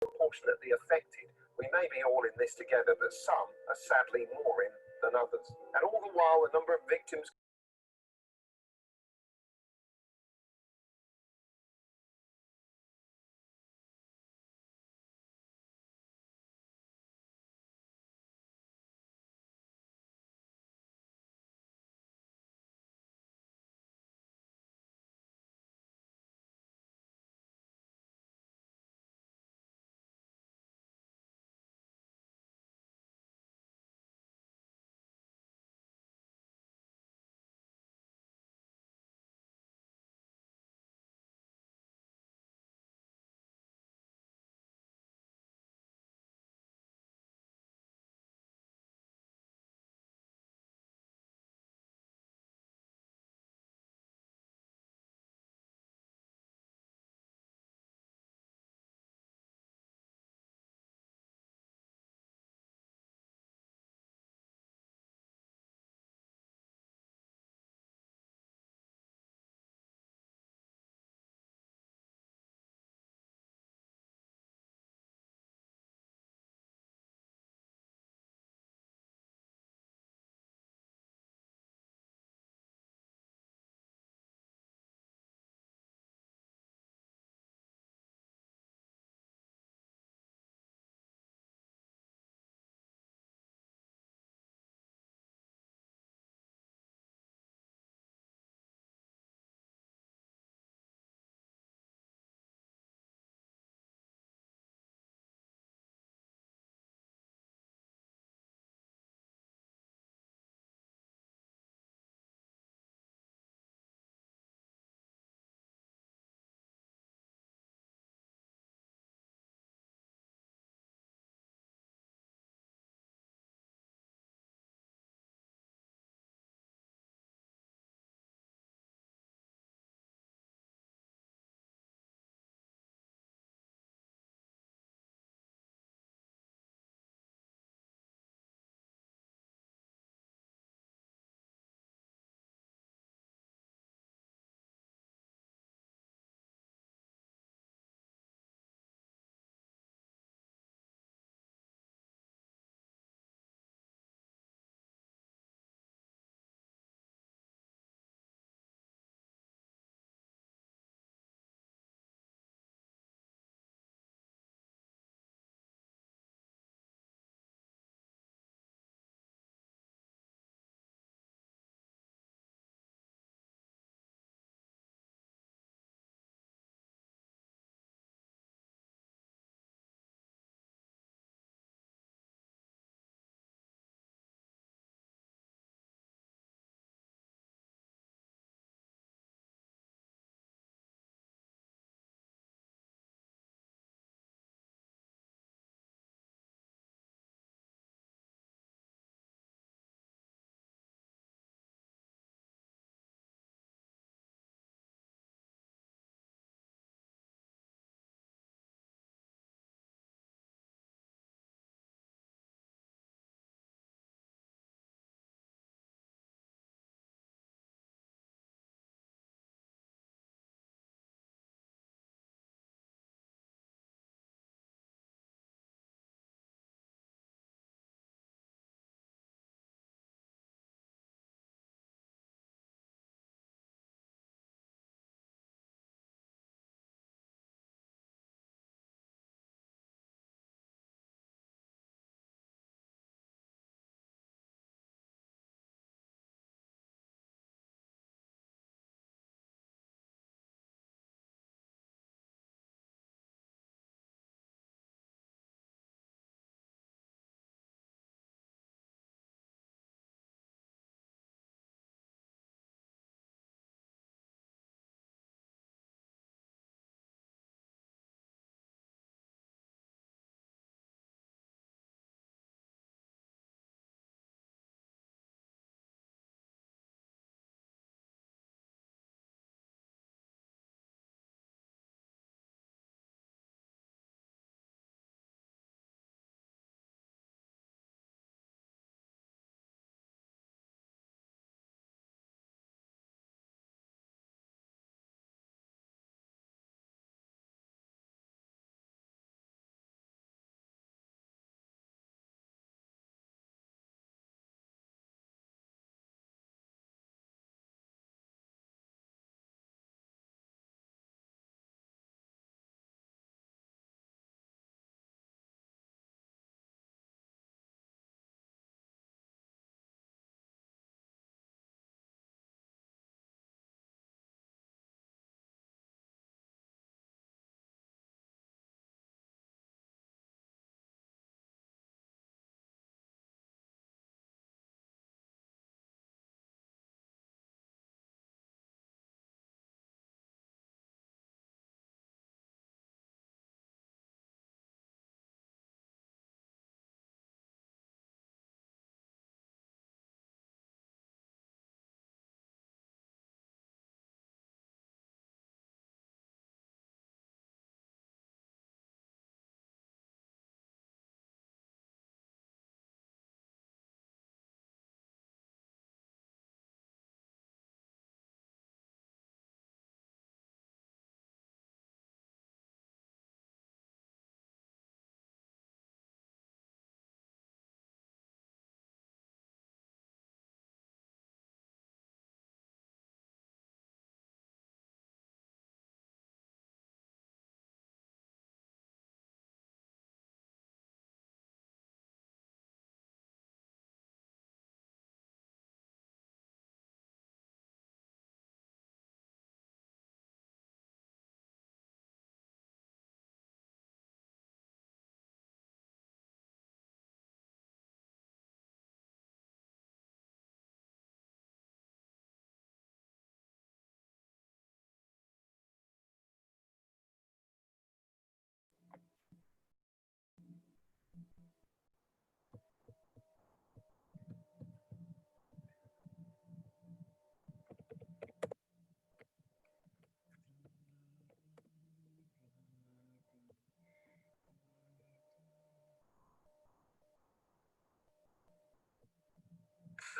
disproportionately affected. We may be all in this together, but some are sadly more in than others. And all the while, the number of victims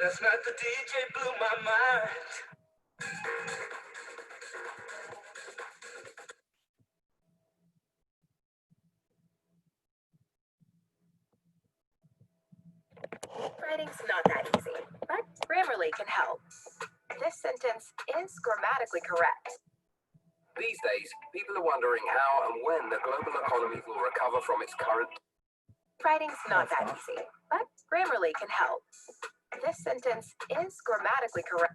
Last night the DJ blew my mind. Writing's not that easy, but Grammarly can help. This sentence is grammatically correct. These days, people are wondering how and when the global economy will recover from its current. Writing's not that easy, but Grammarly can help. This sentence is grammatically correct.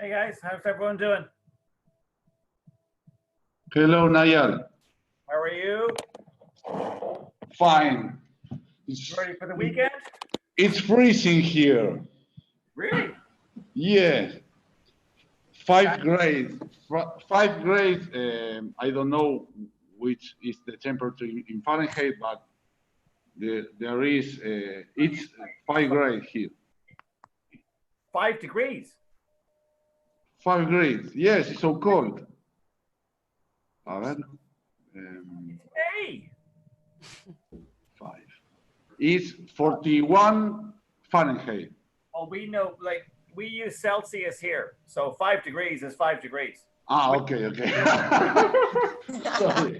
Hey guys, how's everyone doing? Hello, Niall. How are you? Fine. Ready for the weekend? It's freezing here. Really? Yeah. 5th grade. 5th grade. I don't know which is the temperature in Fahrenheit, but there is. It's 5th grade here. 5 degrees. 5th grade. Yes, it's so cold. A ver. Hey. 5. It's 41 Fahrenheit. Oh, we know, like, we use Celsius here. So 5 degrees is 5 degrees. Ah, okay. Sorry.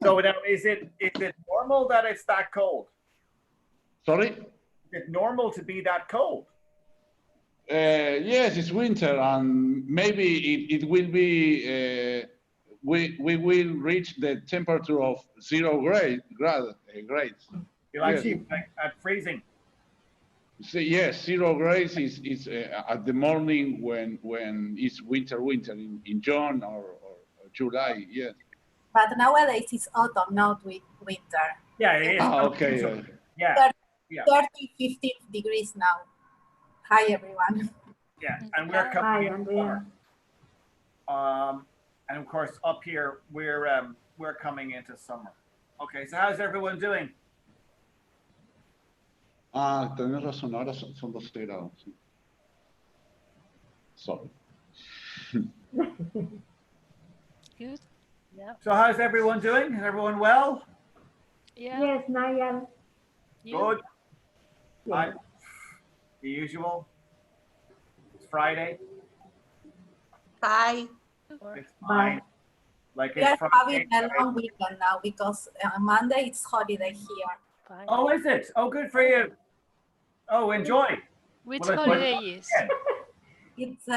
So now, is it normal that it's that cold? Sorry? Is it normal to be that cold? Yes, it's winter, and maybe it will be. We will reach the temperature of 0 grades. You're actually like, at freezing. So, yes, 0 grades is at the morning when it's winter in June or July. Yes. But nowadays it's autumn, not winter. Yeah, it is. Ah, okay. Yeah. 30, 15 degrees now. Hi, everyone. Yeah, and we're coming in summer. And of course, up here we're coming into summer. Okay, so how's everyone doing? Ah, tenés razón. Ahora son 12 grados. Sí. Sorry. Good. Yeah. So how's everyone doing? Is everyone well? Yeah. Yes, Niall. You? Good. Yes. The usual. It's Friday. Hi. Or- It's fine. Like We it's are Friday. having a long weekend now because Monday it's holiday here. Fine. Oh, is it? Oh, good for you. Oh, enjoy. Which Well, it's holiday like- is? It's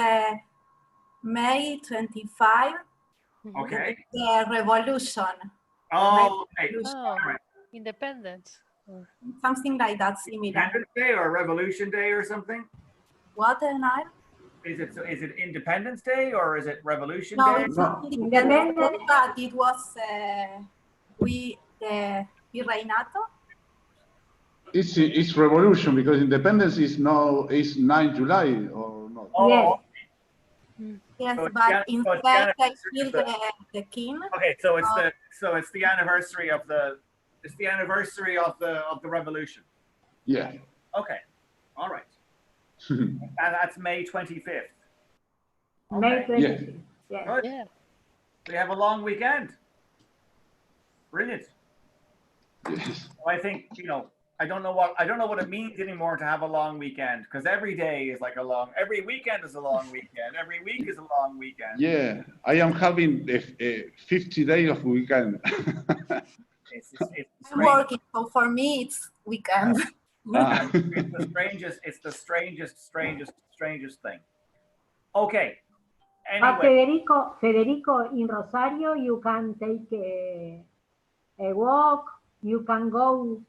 May 25, Okay. the revolution, Oh, okay. Oh, independence. Or- something like that, similar. Independence Day or Revolution Day or something? What, Niall? Is it Independence Day or is it Revolution No, Day? it's No. not independent, but it was the Virreinato. It's revolution because independence is 9 July or not. Oh, Yes. Yes, So it's but the- so it's the instead they anniversary kill of the- the king. okay. So it's the anniversary of the revolution. Yeah. Okay. All right. And that's May 25th. May Okay. 26th. Yes. Good. Yeah. We have a long weekend. Brilliant. Yes. I think, I don't know what it means anymore to have a long weekend because every day is like every weekend is a long weekend. Every week is a long weekend. Yeah, I am having a 50 days of weekend. It's I'm strange. working, so for me it's weekend. Ah. It's the strangest thing. Okay. But Anyway, Federico, in Rosario, you can take a walk. You can go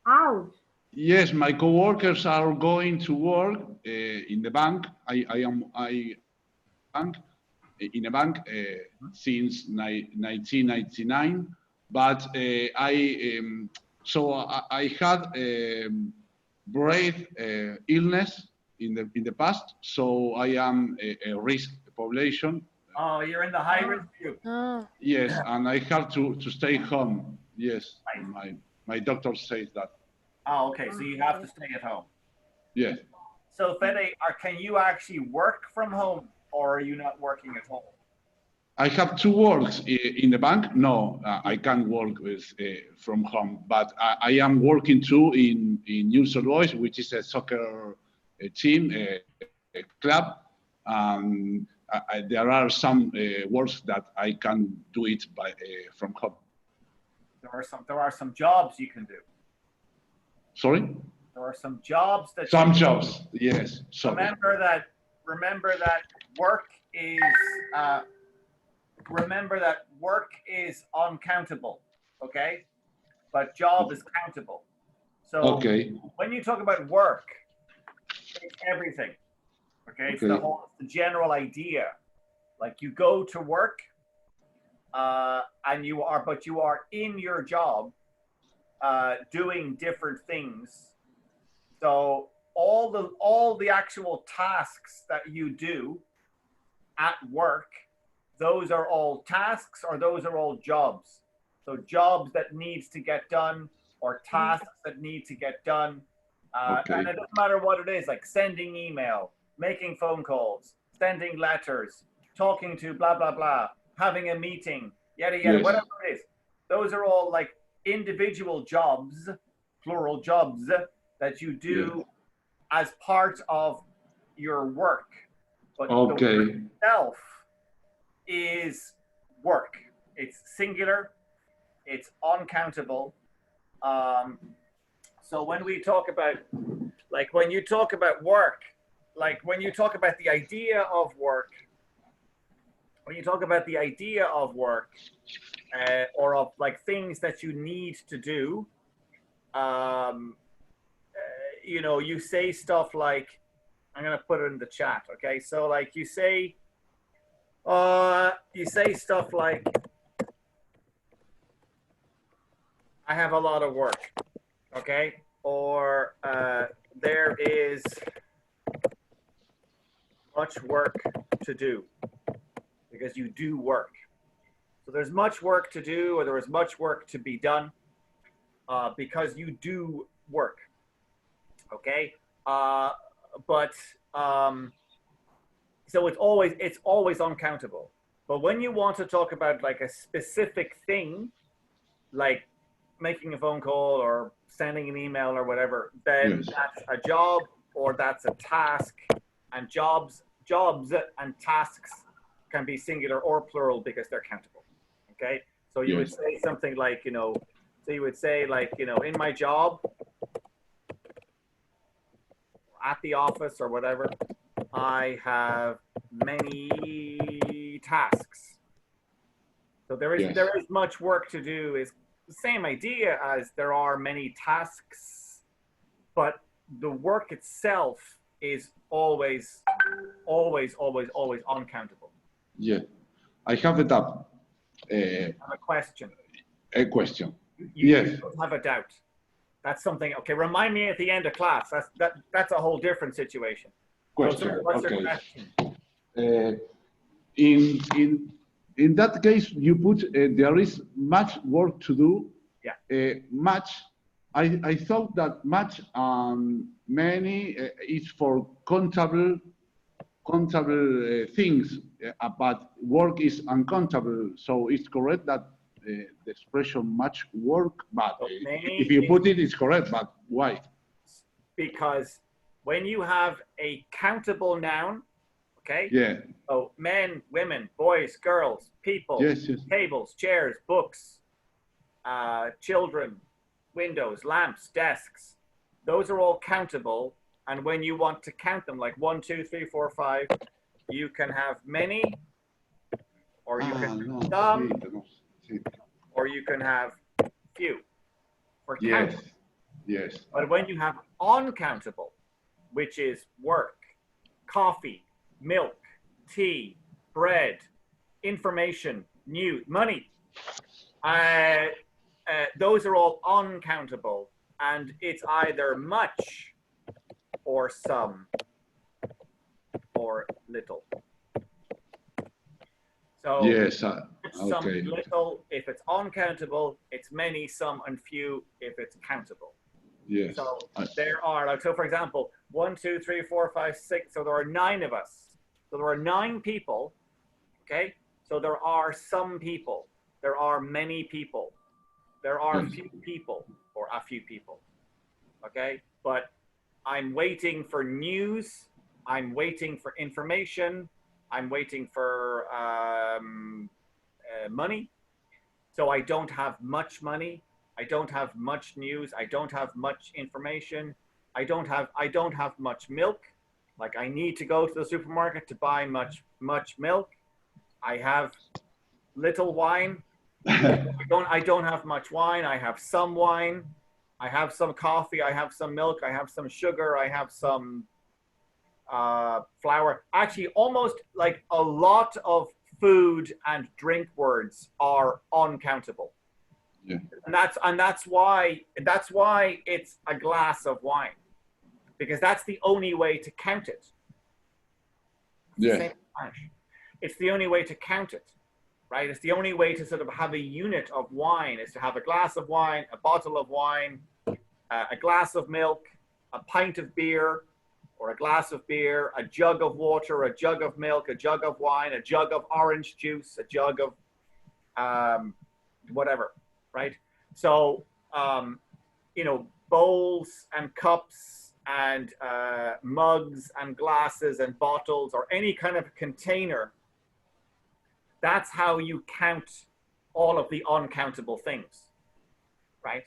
out. Yes, my coworkers are going to work in the bank. I am in a bank since 1999, but I had brain illness in the past, so I am a risk population. oh, you're in the high risk group. Oh, Yes, and I have to stay home. Yes, my doctor says that. Oh, okay. So you have to stay at home. Yes. So Fede, can you actually work from home or are you not working at home? I have two works in the bank. No, I can't work from home, but I am working too in New South Wales, which is a soccer team, a club. There are some works that I can do it from home. There are some jobs you can do. Sorry? There are some jobs that Some you jobs, yes. Sorry. remember that work is uncountable, okay? But job is countable. So Okay. when you talk about work, it's everything. Okay, it's Okay. the general idea. Like you go to work, and you are in your job, doing different things. So all the actual tasks that you do at work, those are all tasks, or those are all jobs. So jobs that needs to get done, or tasks that need to get done. Okay. And it doesn't matter what it is, like sending email, making phone calls, sending letters, talking to blah, blah, blah, having a meeting, yada, yada, Yes. whatever it is. Those are all like individual jobs, plural jobs, that you do as part of your work. But the work Okay. itself is work. It's singular, it's uncountable. So when we talk about, like when you talk about work, like when you talk about the idea of work, or of like things that you need to do, you know, you say stuff like, I'm gonna put it in the chat, okay? So like you say stuff like, I have a lot of work, okay? Or there is much work to do, because you do work. So there's much work to do, or there is much work to be done, because you do work, okay? So it's always uncountable. But when you want to talk about like a specific thing, like making a phone call or sending an email or whatever, then Yes. that's a job, or that's a task. And jobs and tasks can be singular or plural because they're countable. Okay, so you would Yes. say something like, you know, so you would say like, you know, in my job, at the office or whatever, I have many tasks. So there Yes. is much work to do, is the same idea as there are many tasks, but the work itself is always uncountable. Yeah. I have a doubt. I have a question. A question. You Yes. don't have a doubt. That's something. Okay, remind me at the end of class. That's a whole different situation. Question. So what's your Okay. question? In that case, you put there is much work to do. Yeah. Much. I thought that much and many is for countable things, but work is uncountable. So it's correct that the expression much work, but So many if you put it, it's correct. But why? Because when you have a countable noun, okay? Yeah. So men, women, boys, girls, people, Yes. Yes. tables, chairs, books, children, windows, lamps, desks. Those are all countable. And when you want to count them, like 1, 2, 3, 4, 5, you can have many, or you can have some, or you can have few. For Yes. countable. Yes. But when you have uncountable, which is work, coffee, milk, tea, bread, information, news, money, those are all uncountable, and it's either much or some or little. So Yes. some, Okay. little, if it's uncountable, it's many, some, and few if it's countable. Yes. So there are, like, so for example, 1, 2, 3, 4, 5, 6. So there are 9 of us. So there are 9 people. Okay. So there are some people. There are many people. There are a few people, or a few people. Okay. But I'm waiting for news. I'm waiting for information. I'm waiting for money. So I don't have much money. I don't have much news. I don't have much information. I don't have much milk. Like I need to go to the supermarket to buy much milk. I have little wine. I don't have much wine. I have some wine. I have some coffee. I have some milk. I have some sugar. I have some flour. Actually, almost like a lot of food and drink words are uncountable. Yeah. And that's why it's a glass of wine, because that's the only way to count it. Yeah. Same Spanish. It's the only way to count it, right? It's the only way to sort of have a unit of wine is to have a glass of wine, a bottle of wine, a glass of milk, a pint of beer, or a glass of beer, a jug of water, a jug of milk, a jug of wine, a jug of orange juice, a jug of whatever, right? So, bowls and cups and mugs and glasses and bottles or any kind of container, that's how you count all of the uncountable things, right?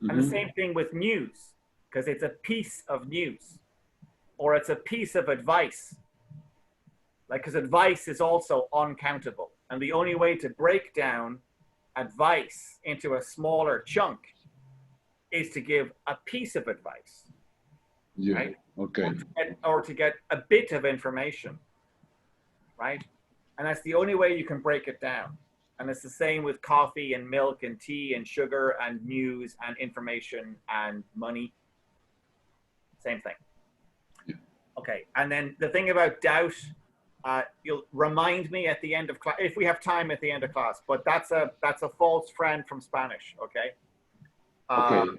Mm-hmm. And the same thing with news, because it's a piece of news or it's a piece of advice. Like, because advice is also uncountable. And the only way to break down advice into a smaller chunk is to give a piece of advice. Yeah. Right? Okay. Or to get a bit of information, right? And that's the only way you can break it down. And it's the same with coffee and milk and tea and sugar and news and information and money. Same thing. Yeah. Okay. And then the thing about doubt, you'll remind me at the end of class, if we have time at the end of class, but that's a false friend from Spanish. Okay. Okay.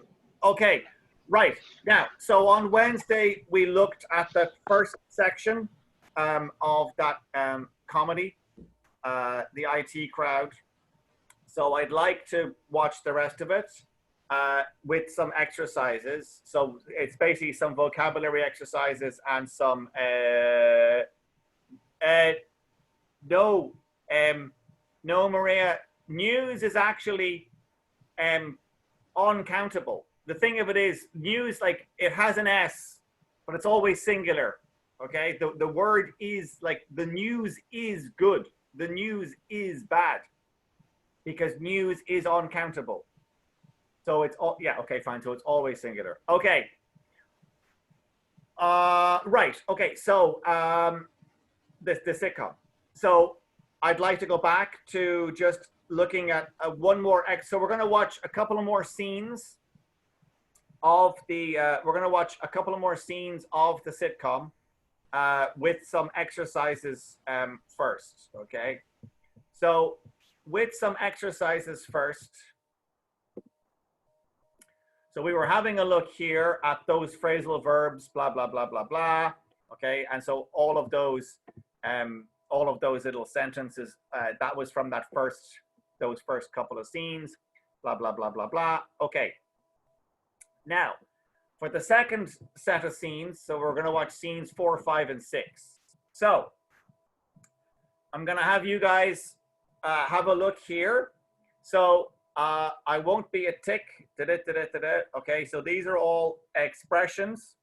Okay. Right. Now, so on Wednesday, we looked at the first section of that comedy, the IT crowd. So I'd like to watch the rest of it with some exercises. So it's basically some vocabulary exercises and some no, Maria, news is actually uncountable. The thing of it is, news, like, it has an S, but it's always singular. Okay, the word is like, the news is good, the news is bad, because news is uncountable. So it's all, yeah, okay, fine. So it's always singular. Okay. Right. Okay. So the sitcom. So I'd like to go back to just looking at one more. So we're going to watch a couple of more scenes of the. We're going to watch a couple of more scenes of the sitcom with some exercises first. Okay. So with some exercises first. So we were having a look here at those phrasal verbs, blah, blah, blah, blah, blah. Okay. And so all of those little sentences, that was from those first couple of scenes, blah, blah, blah, blah, blah. Okay. Now, for the second set of scenes, so we're going to watch scenes 4, 5, and 6. So I'm going to have you guys have a look here. So I won't be a tick. Okay, so these are all expressions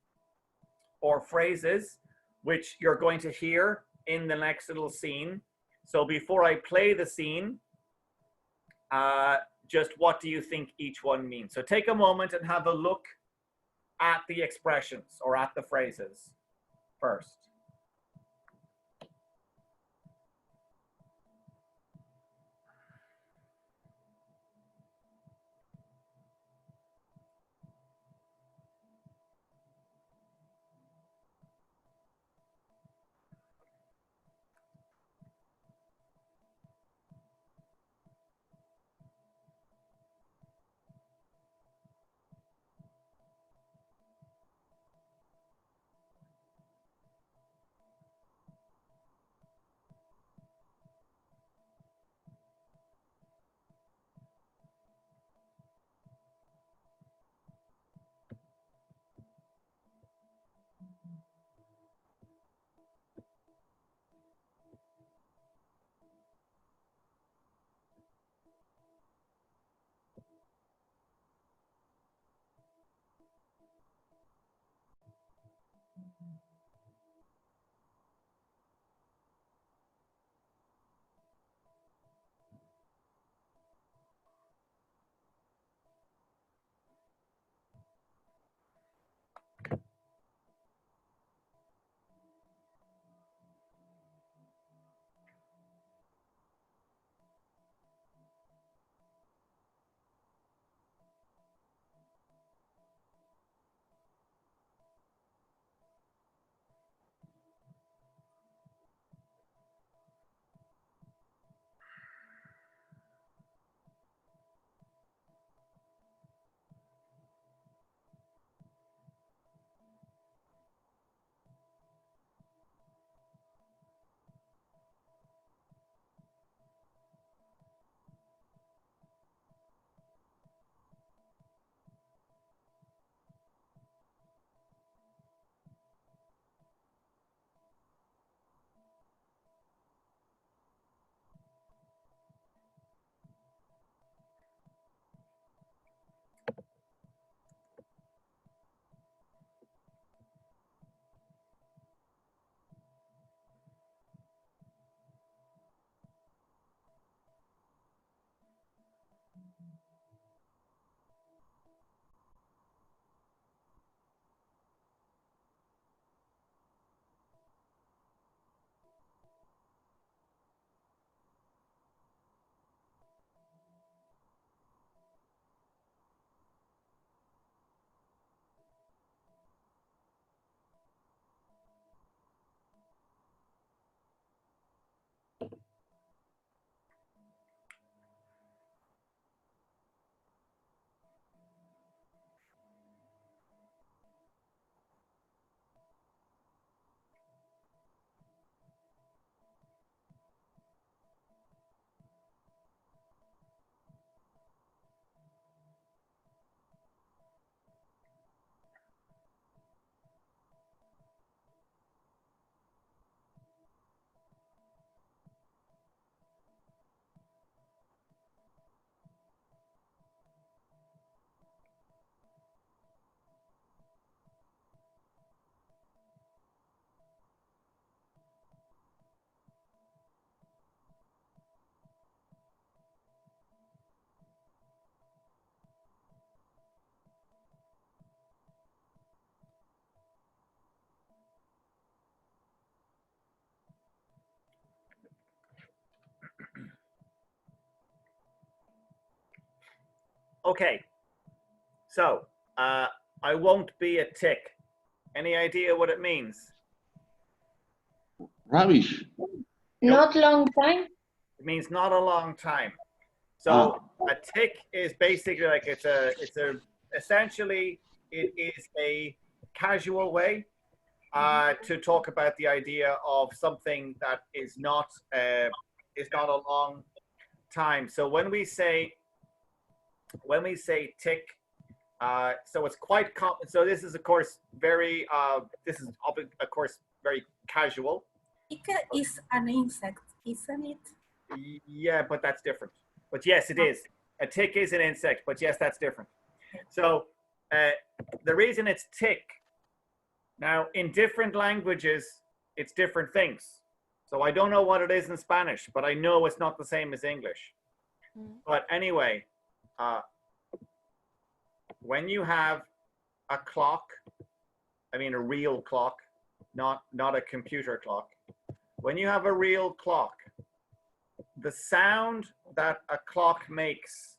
or phrases which you're going to hear in the next little scene. So before I play the scene, just what do you think each one means? So take a moment and have a look at the expressions or at the phrases first. Okay. So, I won't be a tick. Any idea what it means? Rubbish. Not long time. It means not a long time. So a tick is basically like essentially it is a casual way to talk about the idea of something that is not a long time. So when we say tick, so it's quite so this is of course very very casual. Tick is an insect, isn't it? Yeah, but that's different. But yes, it is. A tick is an insect, but yes, that's different. So the reason it's tick, now in different languages, it's different things. So I don't know what it is in Spanish, but I know it's not the same as English. But anyway, when you have a clock, I mean a real clock, not a computer clock. When you have a real clock, the sound that a clock makes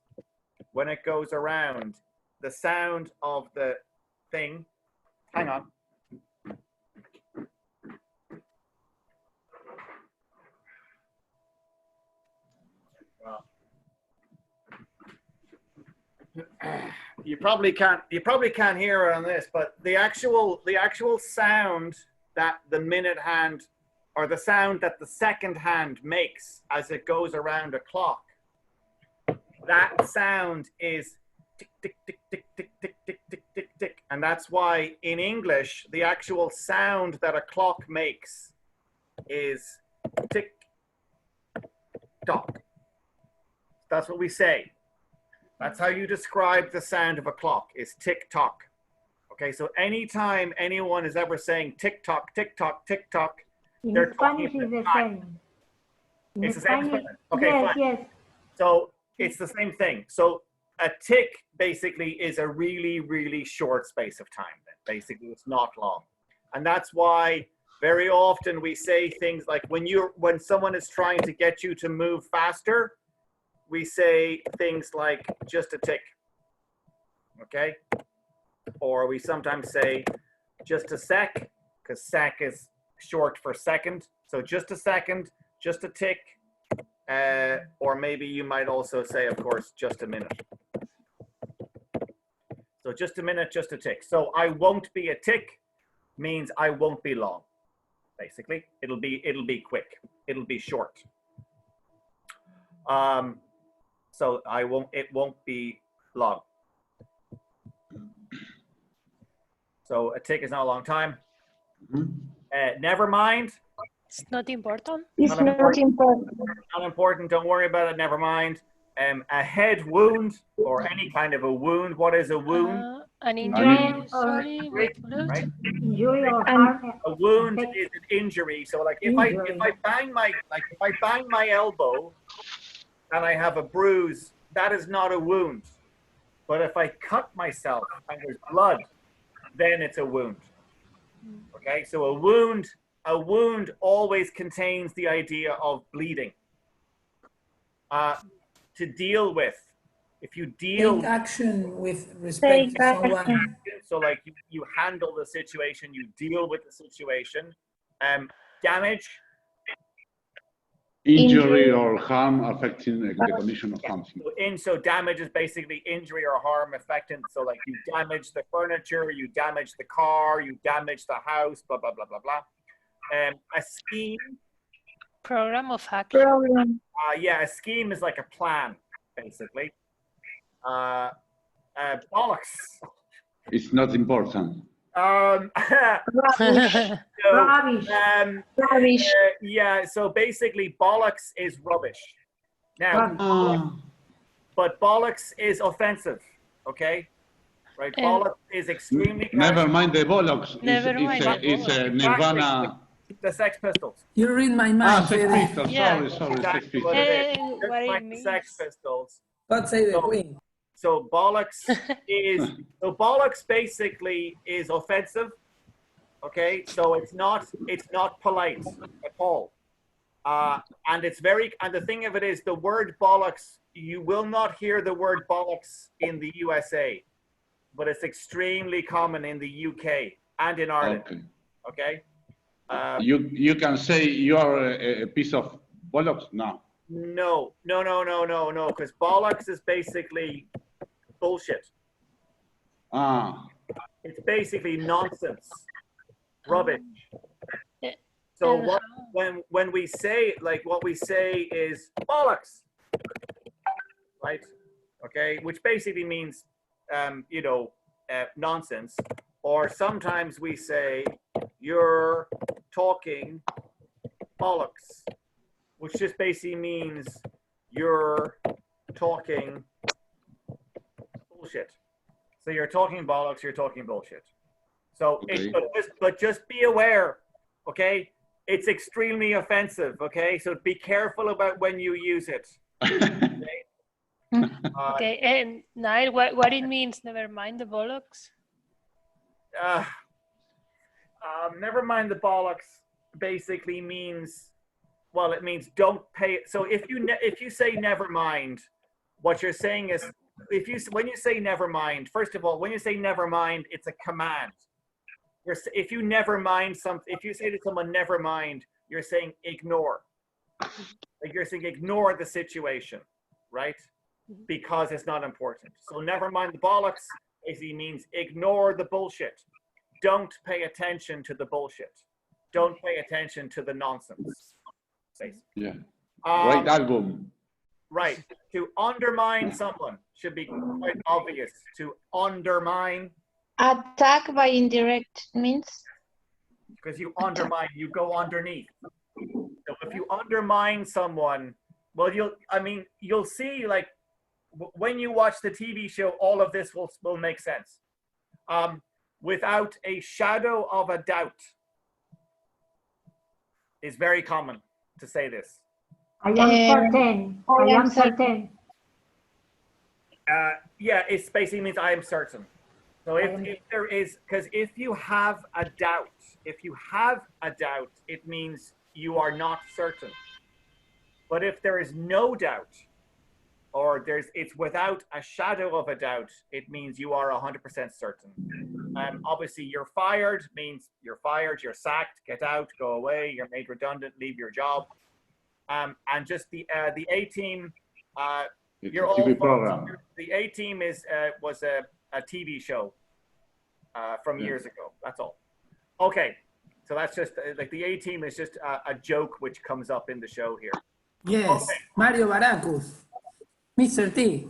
when it goes around, the sound of the thing, hang on. You probably can't hear it on this, but the actual sound that the minute hand or the sound that the second hand makes as it goes around a clock, that sound is tick, tick, tick, tick, tick, tick, tick, tick, tick, tick. And that's why in English, the actual sound that a clock makes is tick, tock. That's what we say. That's how you describe the sound of a clock, is tick tock. Okay, so anytime anyone is ever saying tick tock, tick tock, tick tock, In they're Spanish talking is the time. same. It's the same thing. Okay, yes, fine. yes. So it's the same thing. So a tick basically is a really, really short space of time. Then basically, it's not long, and that's why very often we say things like when someone is trying to get you to move faster, we say things like just a tick. Okay, or we sometimes say just a sec, because sec is short for second. So just a second, just a tick. Or maybe you might also say, of course, just a minute. So just a minute, just a tick. So I won't be a tick means I won't be long. Basically, it'll be quick. It'll be short. So it won't be long. So a tick is not a long time. Never mind. It's not important. It's not important. Not important. Don't worry about it. Never mind. A head wound or any kind of a wound. What is a wound? An injury, Sorry, with blood. Right? Injury or harm. A wound is an injury. So like if I bang my elbow and I have a bruise, that is not a wound. But if I cut myself and there's blood, then it's a wound. Okay, so a wound always contains the idea of bleeding. To deal with, if you deal Take action with respect to someone. so like you handle the situation, you deal with the situation. Damage, Injury or harm affecting the condition of something. so damage is basically injury or harm affecting. So like you damage the furniture, you damage the car, you damage the house, blah blah blah blah blah. A scheme. Program of action. Yeah, a scheme is like a plan, basically. Bollocks. It's not important. Rubbish. Yeah, so basically bollocks is rubbish. Now, but bollocks is offensive, okay? Right, bollocks is extremely... Never mind the bollocks. Never mind. It's a Nirvana. The Sex Pistols. You read my mind. Sex Fede. Pistols. Yeah. Sorry, Exactly Sex what Pistols. it is. What Just it like the means. Sex Pistols. God save the Queen. So bollocks basically is offensive. Okay, so it's not polite at all. And the thing of it is, the word bollocks, you will not hear the word bollocks in the USA, but it's extremely common in the UK and in Ireland. Okay. You can say you are a piece of bollocks now. No, because bollocks is basically bullshit. It's basically nonsense, rubbish. So when we say, like, what we say is bollocks, right? Okay, which basically means, nonsense. Or sometimes we say, you're talking bollocks, which just basically means you're talking bullshit. So you're talking bollocks, you're talking bullshit. So, Okay. but just be aware, okay? It's extremely offensive, okay? So be careful about when you use it. Okay, Okay, and Niall, what it means, never mind the bollocks? Never mind the bollocks basically means, well, it means don't pay. So if you say never mind, what you're saying is, when you say never mind, first of all, when you say never mind, it's a command. If you never mind something, if you say to someone never mind, you're saying ignore. Like you're saying ignore the situation, right? Because it's not important. So never mind the bollocks basically means ignore the bullshit. Don't pay attention to the bullshit. Don't pay attention to the nonsense. Basically. Yeah. Great album. Right. To undermine someone should be quite obvious. To undermine. Attack by indirect means? Because you undermine, you go underneath. So if you undermine someone, well, you'll see, like, when you watch the TV show, all of this will make sense. Without a shadow of a doubt is very common to say this. I am certain. I am certain. Yeah, it basically means I am certain. So if there is, because if you have a doubt, it means you are not certain. But if there is no doubt, or it's without a shadow of a doubt, it means you are 100% certain. Obviously, you're fired means you're fired, you're sacked, get out, go away, you're made redundant, leave your job. And just the A team, you're all program. The A team was a TV show from years ago. That's all. Okay, so that's just like the A team is just a joke which comes up in the show here. Yes, okay. Mario Baracus, Mr. T.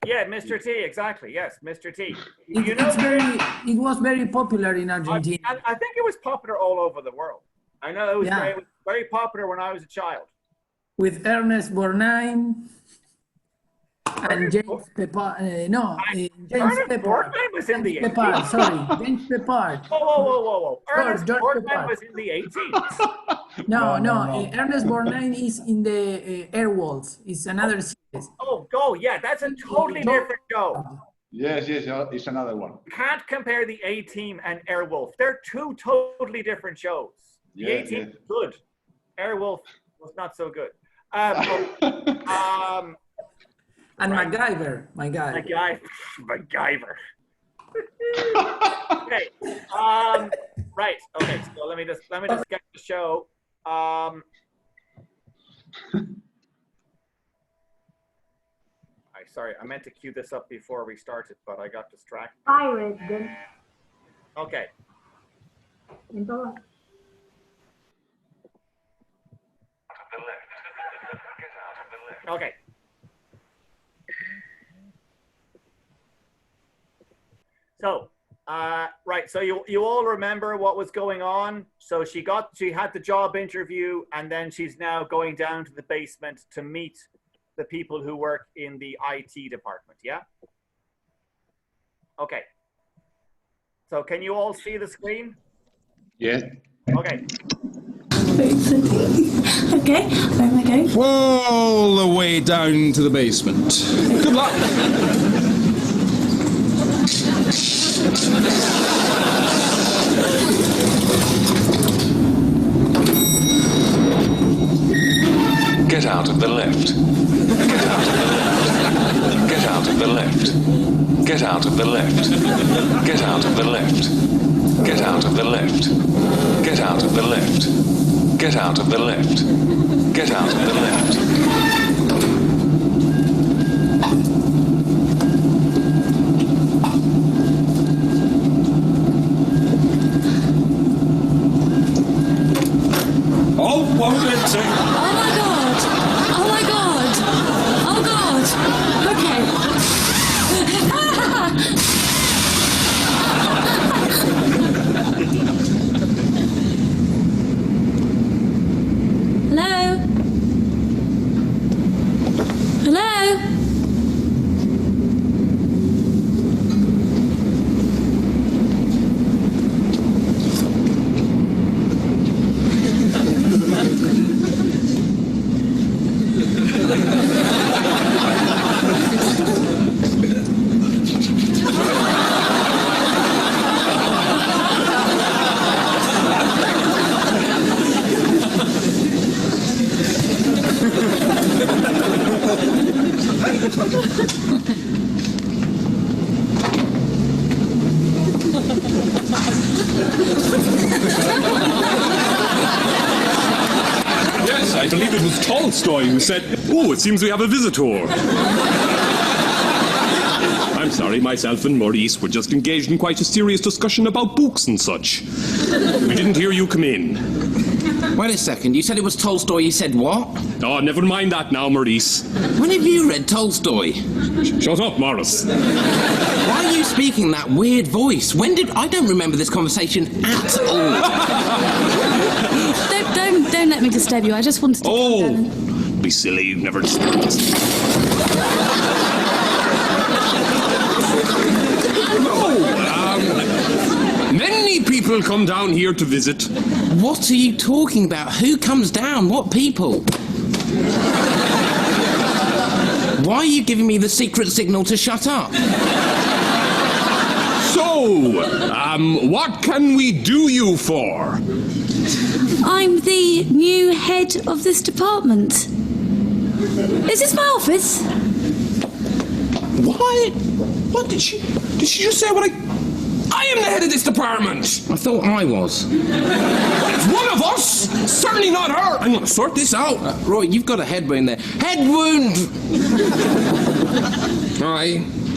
Yeah, Mr. T, exactly. Yes, Mr. T. It was very popular in Argentina. I think it was popular all over the world. I know it was very popular when I was a child. With Ernest Borgnine and James Pepard. James Pepard. Was in the 80s. Sorry, James Pepard. Whoa. Ernest Borgnine was in the 80s. No. Ernest Borgnine is in the Airwolves. It's another series. Yeah, that's a totally different show. Yes, it's another one. You can't compare the A-Team and Airwolf. They're two totally different shows. The A-Team is good. Airwolf was not so good. And MacGyver, my guy. MacGyver. Okay. Right. Okay. So let me just get the show. Sorry, I meant to cue this up before we started, but I got distracted. Pirate then. Okay. Okay. So, right. So you all remember what was going on. So she had the job interview, and then she's now going down to the basement to meet the people who work in the IT department. Yeah. Okay. So can you all see the screen? Yeah. Okay. Okay, where am I going? All the way down to the basement. Good luck. Get out of the left. Get out of the left. Get out of the left. Get out of the left. Get out of the left. Get out of the left. Get out of the left. Get out of the left. Oh, won't it take? Oh my god! Oh my god! Oh god! Okay. Hello? Hello? Yes, I believe it was Tolstoy who said, "Oh, it seems we have a visitor." I'm sorry, myself and Maurice were just engaged in quite a serious discussion about books and such. We didn't hear you come in. Wait a second, you said it was Tolstoy, you said what? Oh, never mind that now, Maurice. When have you read Tolstoy? Shut up, Morris. Why are you speaking that weird voice? I don't remember this conversation at all. Don't let me disturb you. I just wanted to... Oh, be silly, you've never... Many people come down here to visit. What are you talking about? Who comes down? What people? Why are you giving me the secret signal to shut up? So, what can we do you for? I'm the new head of this department. Is this my office? What? What did she just say? What I am the head of this department. I thought I was. It's one of us. Certainly not her. I'm going to sort this out. Roy, you've got a head wound there. Head wound!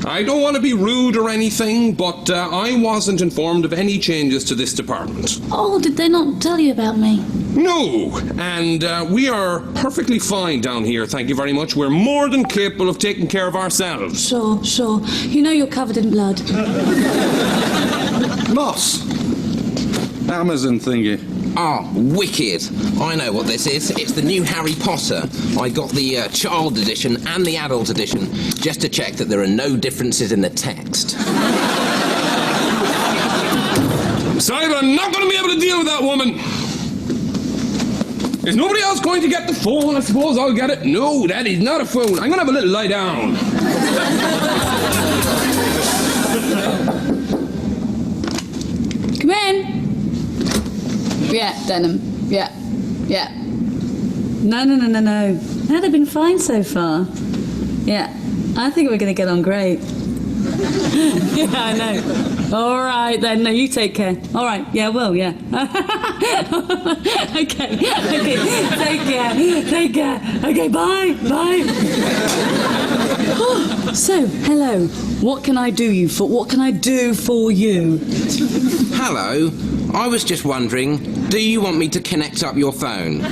I don't want to be rude or anything, but I wasn't informed of any changes to this department. Oh, did they not tell you about me? No, and we are perfectly fine down here, thank you very much. We're more than capable of taking care of ourselves. Sure. You know you're covered in blood. Boss. Amazon thingy. Ah, wicked. I know what this is. It's the new Harry Potter. I got the child edition and the adult edition just to check that there are no differences in the text. Sorry, but I'm not going to be able to deal with that woman. Is nobody else going to get the phone? I suppose I'll get it. No, that is not a phone. I'm going to have a little lie down. Come in. Yeah, Denim. Yeah. No. No, they've been fine so far. Yeah, I think we're going to get on great. Yeah, I know. All right, then. No, you take care. All right. Yeah, well, yeah. Okay. Take care. Okay, bye. So, hello. What can I do for you? Hello. I was just wondering, do you want me to connect up your phone?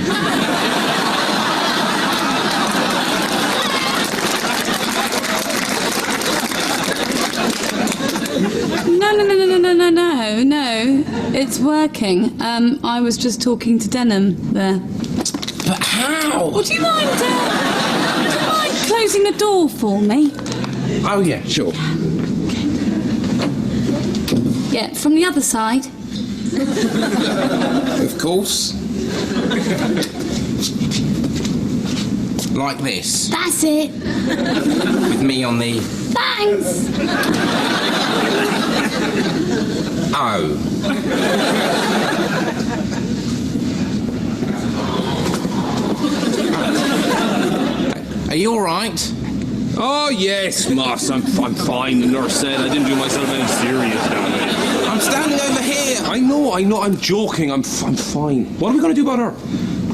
No. It's working. I was just talking to Denim there. But how? Would you mind closing the door for me? Oh, yeah, sure. Yeah, from the other side. Of course. Like this. That's it. With me on the... Thanks. Oh. Are you all right? Oh, yes, Moss, I'm fine. The nurse said I didn't do myself any serious damage. I'm standing over here. I know, I'm joking. I'm fine. What are we going to do about her?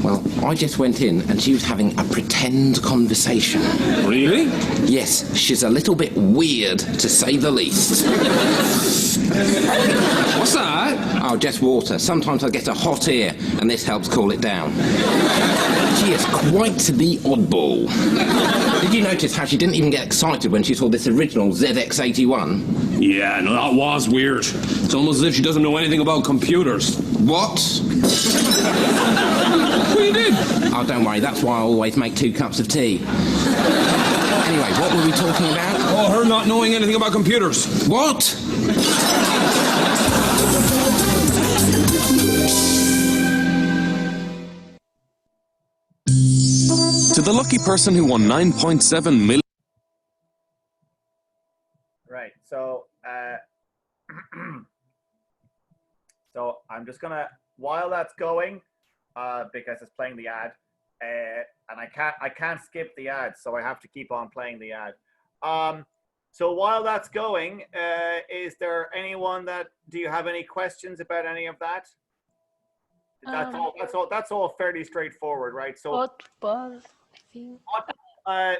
Well, I just went in and she was having a pretend conversation. Really? Yes, she's a little bit weird, to say the least. What's that? Oh, just water. Sometimes I get a hot ear, and this helps cool it down. She is quite the oddball. Did you notice how she didn't even get excited when she saw this original ZX81? Yeah, no, that was weird. It's almost as if she doesn't know anything about computers. What? What you did? Oh, don't worry, that's why I always make 2 cups of tea. Anyway, what were we talking about? Oh, her not knowing anything about computers. What? To the lucky person who won 9.7 million. Right, so so I'm just gonna, while that's going, because it's playing the ad, and I can't skip the ad, so I have to keep on playing the ad. So while that's going, is there anyone do you have any questions about any of that? That's all fairly straightforward, right? So oddball, I think.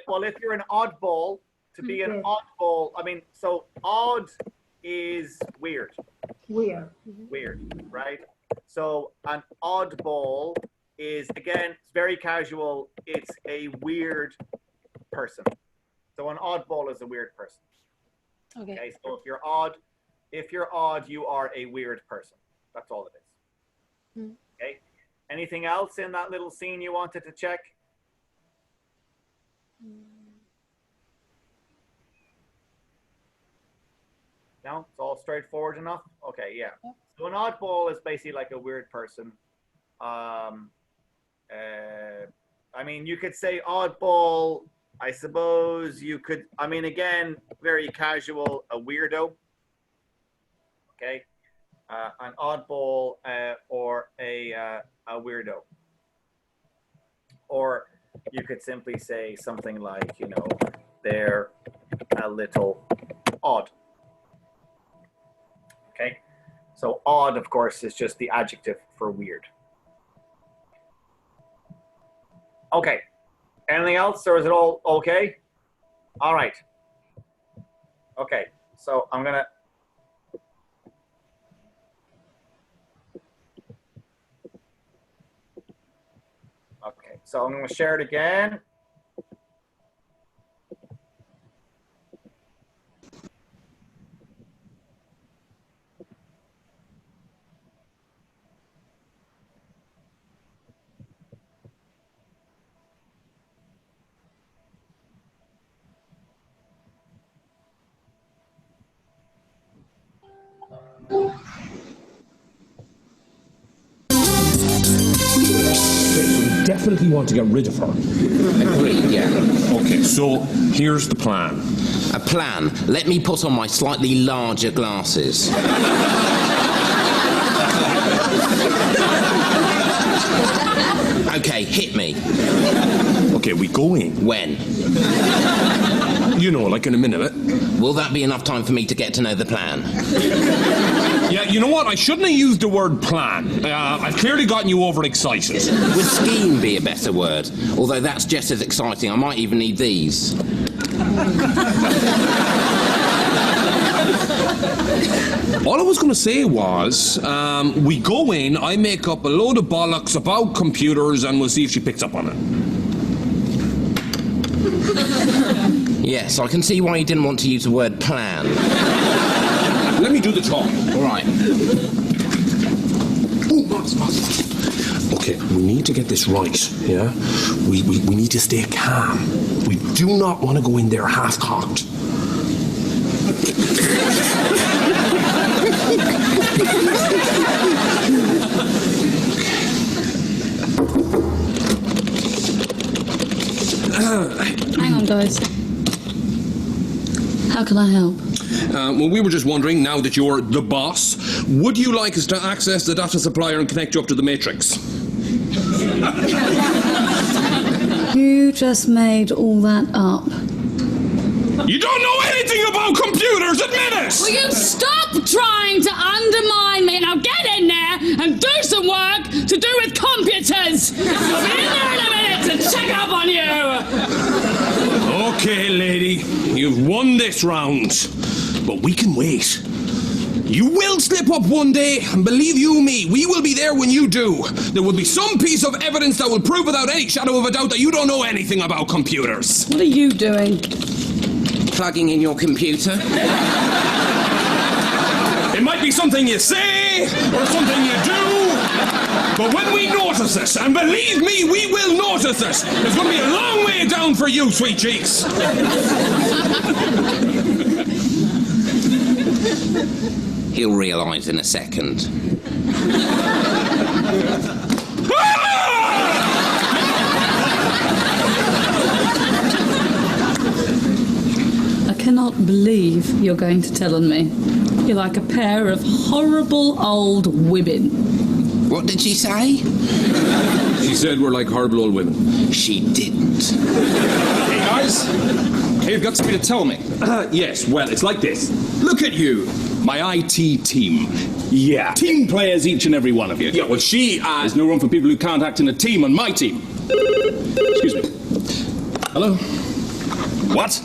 Well, if you're an oddball, to be an oddball, I mean, so odd is weird. Weird. Weird, right? So an oddball is, again, it's very casual. It's a weird person. So an oddball is a weird person. Okay. So if you're odd, you are a weird person. That's all it is. Okay. Anything else in that little scene you wanted to check? No, it's all straightforward enough. Okay, yeah. So an oddball is basically like a weird person. I mean, you could say oddball. I suppose you could. I mean, again, very casual. A weirdo. Okay. An oddball or a weirdo. Or you could simply say something like, you know, they're a little odd. Okay. So odd, of course, is just the adjective for weird. Okay. Anything else, or is it all okay? All right. Okay. So I'm gonna. Okay. So I'm gonna share it again. Definitely want to get rid of her. Agreed, yeah. Okay, so here's the plan. A plan? Let me put on my slightly larger glasses. Okay, hit me. Okay, we go in. When? You know, like in a minute. Will that be enough time for me to get to know the plan? Yeah, you know what? I shouldn't have used the word plan. I've clearly gotten you overexcited. Would scheme be a better word? Although that's just as exciting. I might even need these. All I was going to say was, we go in, I make up a load of bollocks about computers, and we'll see if she picks up on it. Yes, I can see why you didn't want to use the word plan. Let me do the talk. All right. Okay, we need to get this right, yeah? We need to stay calm. We do not want to go in there half-cocked. Hang on, guys. How can I help? Well, we were just wondering, now that you're the boss, would you like us to access the data supplier and connect you up to the matrix? You you just made all that up? You don't know anything about computers, admit it! Will you stop trying to undermine me? Now get in there and do some work to do with computers! I'll be in there in a minute to check up on you! Okay, lady, you've won this round. But we can wait. You will slip up one day, and believe you me, we will be there when you do. There will be some piece of evidence that will prove without any shadow of a doubt that you don't know anything about computers. What are you doing? Plugging in your computer. It might be something you say, or something you do, but when we notice it, and believe me, we will notice it, there's going to be a long way down for you, sweet cheeks. He'll realise in a second. I cannot believe you're going to tell on me. You're like a pair of horrible old women. What did she say? She said we're like horrible old women. She didn't. Hey, guys. Hey, you've got something to tell me. Yes, well, it's like this. Look at you. My IT team. Yeah. Team players, each and every one of you. Yeah, well, there's no room for people who can't act in a team on my team. Excuse me. Hello? What?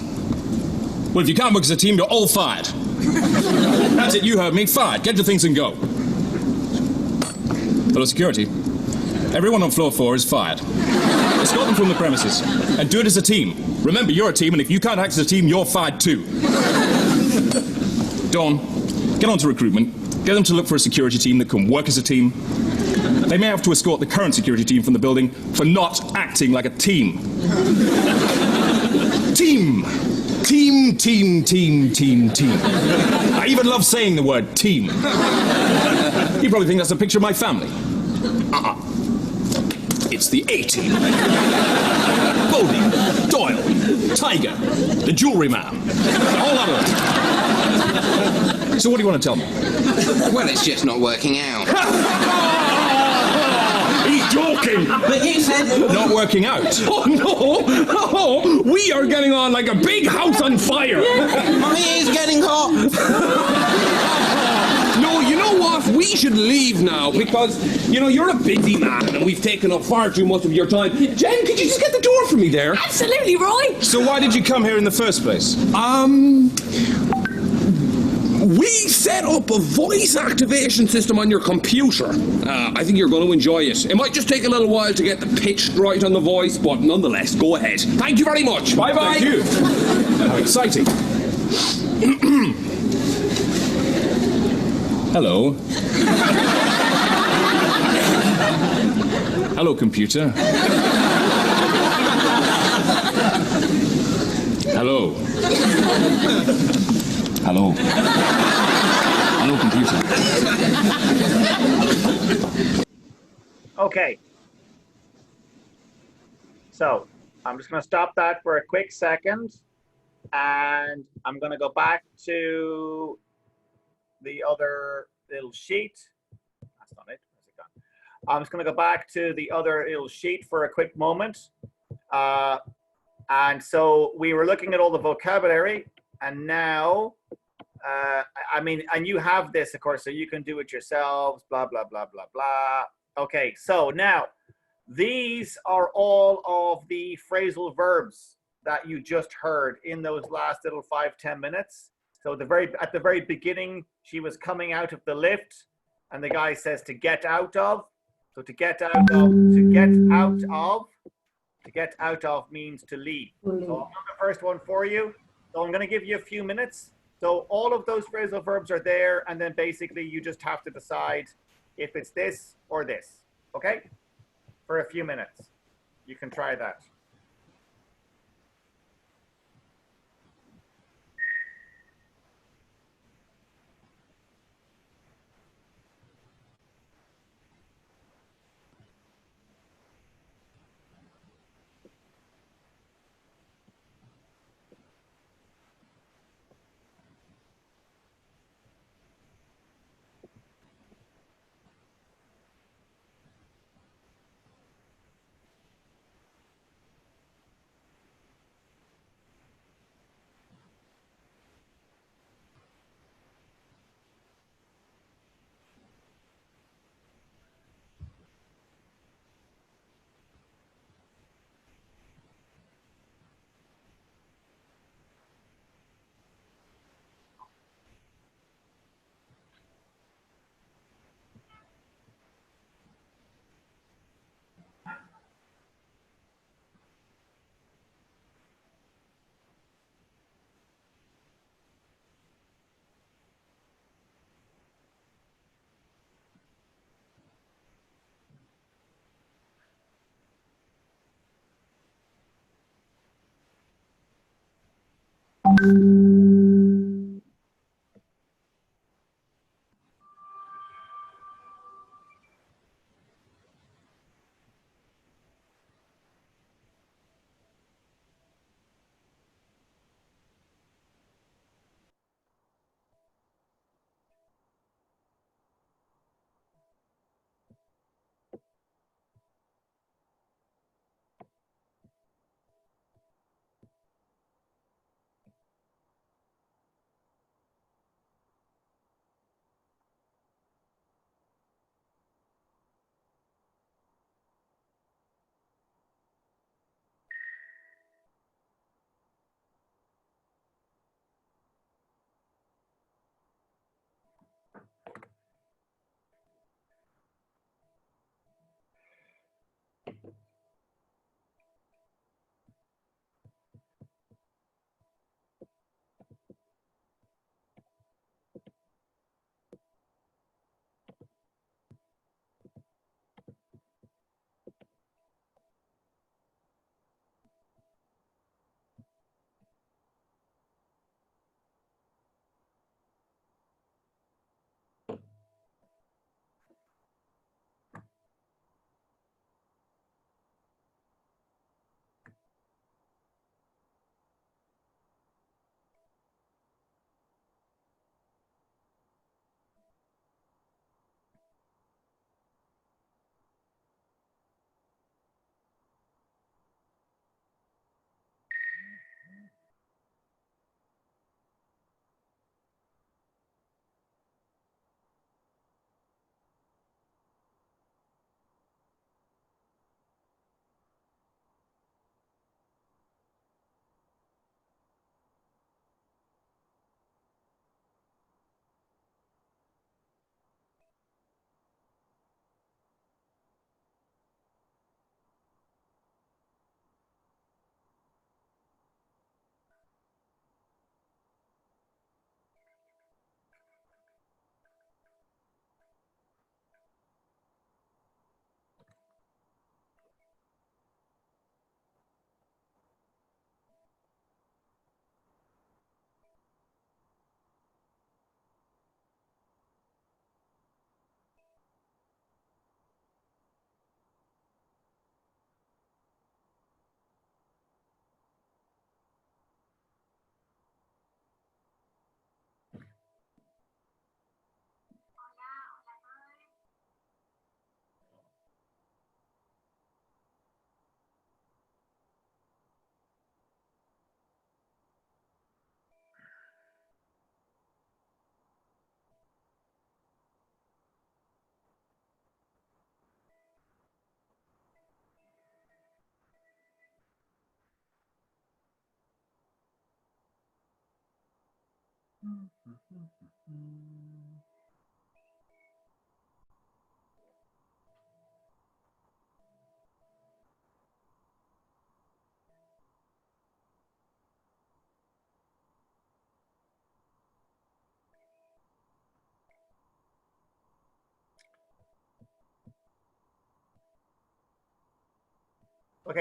Well, if you can't work as a team, you're all fired. That's it, you heard me. Fired. Get your things and go. Hello, security. Everyone on floor 4 is fired. Escort them from the premises. And do it as a team. Remember, you're a team, and if you can't act as a team, you're fired too. Dawn, get on to recruitment. Get them to look for a security team that can work as a team. They may have to escort the current security team from the building for not acting like a team. Team. Team, team, team, team, team. I even love saying the word team. You probably think that's a picture of my family. It's the A-team. Bodie, Doyle, Tiger, the jewelry man, all of them. So what do you want to tell me? Well, it's just not working out. He's joking. But you said... Not working out. Oh, no. Oh, we are getting on like a big house on fire. My ear's getting hot. No, you know what? We should leave now because, you're a busy man and we've taken up far too much of your time. Jen, could you just get the door for me there? Absolutely, Roy. So why did you come here in the first place? We set up a voice activation system on your computer. I think you're going to enjoy it. It might just take a little while to get the pitch right on the voice, but nonetheless, go ahead. Thank you very much. Bye-bye. Thank you. How exciting. Hello. Hello, computer. Hello. Hello. Hello, computer. Okay. So, I'm just going to stop that for a quick second. And I'm going to go back to the other little sheet. That's not it. Where's it gone? I'm just going to go back to the other little sheet for a quick moment. And so we were looking at all the vocabulary, and now, and you have this, of course, so you can do it yourselves, blah, blah, blah, blah, blah. Okay, so now, these are all of the phrasal verbs that you just heard in those last little 5-10 minutes. So at the very beginning, she was coming out of the lift, and the guy says to get out of. So to get out of means to leave. So I'll do the first one for you. So I'm going to give you a few minutes. So all of those phrasal verbs are there, and then basically you just have to decide if it's this or this. Okay? For a few minutes. You can try that. Okay,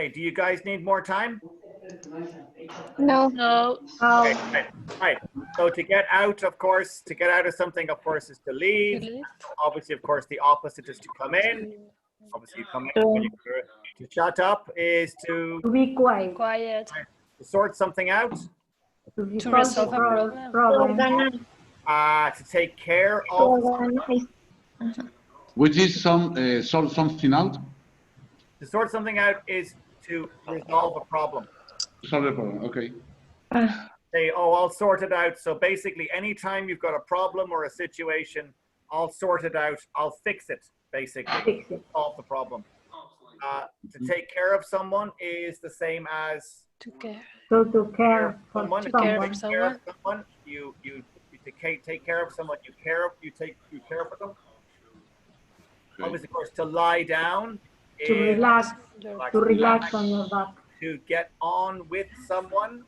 do you guys need more time? No. No. Okay, right. So to get out, of course, to get out of something, of course, is to leave. Obviously, of course, the opposite is to come in. Obviously, you come in when you do it. To shut up is to be quiet. Be quiet. To sort something out. To resolve a problem. To take care of. Which is sort something out? To sort something out is to resolve a problem. Solve a problem, okay. Say, oh, I'll sort it out. So basically, anytime you've got a problem or a situation, I'll sort it out. I'll fix it, basically. Solve the problem. To take care of someone is the same as to care. So to care for someone. To care for someone. You take care of someone. You care for them. Okay. Obviously, of course, to lie down. To relax. To relax on your back. To get on with someone.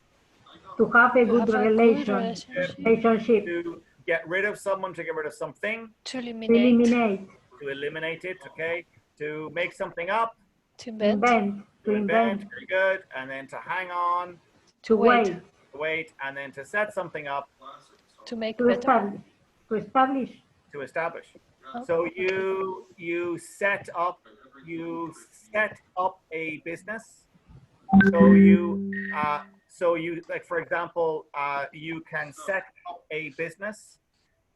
To have a good relationship. To get rid of someone. To get rid of something. To eliminate. To eliminate it. Okay. To make something up. To invent. To invent. Very good. And then to hang on. To wait. wait, and then to set something up. To make To better. establish. To establish. To establish. Oh. So you set up a business. So you like, for example, you can set up a business,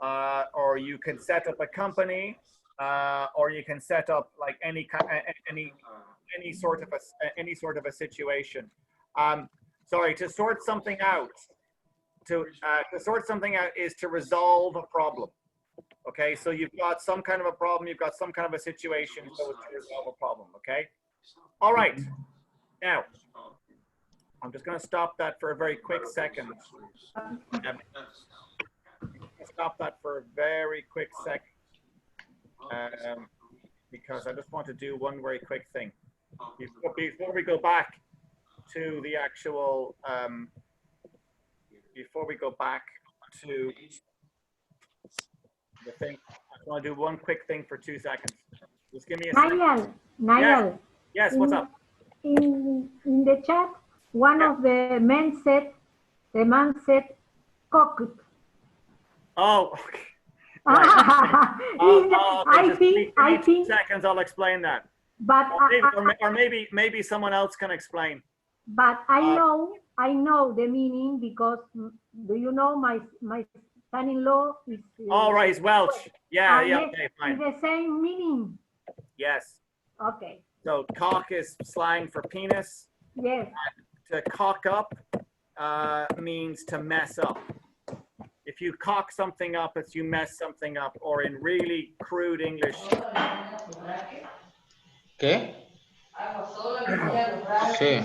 or you can set up a company, or you can set up like any sort of a situation. Sorry, to sort something out. To sort something out is to resolve a problem. Okay, so you've got some kind of a problem, you've got some kind of a situation, so it's to resolve a problem. Okay. All right. Now, I'm just going to stop that for a very quick second. Stop that for a very quick second, because I just want to do one very quick thing before we go back to the actual. Before we go back to the thing, I want to do one quick thing for 2 seconds. Just give me a second. Niall. Yes, what's up? In the chat, one of the men said, cocked. Oh, okay. I think 2 seconds, I'll explain that. But or maybe someone else can explain. But I know the meaning, because do you know my son-in-law is. Oh, right, he's Welsh. Yeah, okay, fine. It's the same meaning. Yes. Okay. So cock is slang for penis. Yes. To cock up means to mess up. If you cock something up, it's you mess something up, or in really crude English. ¿Qué? Sí.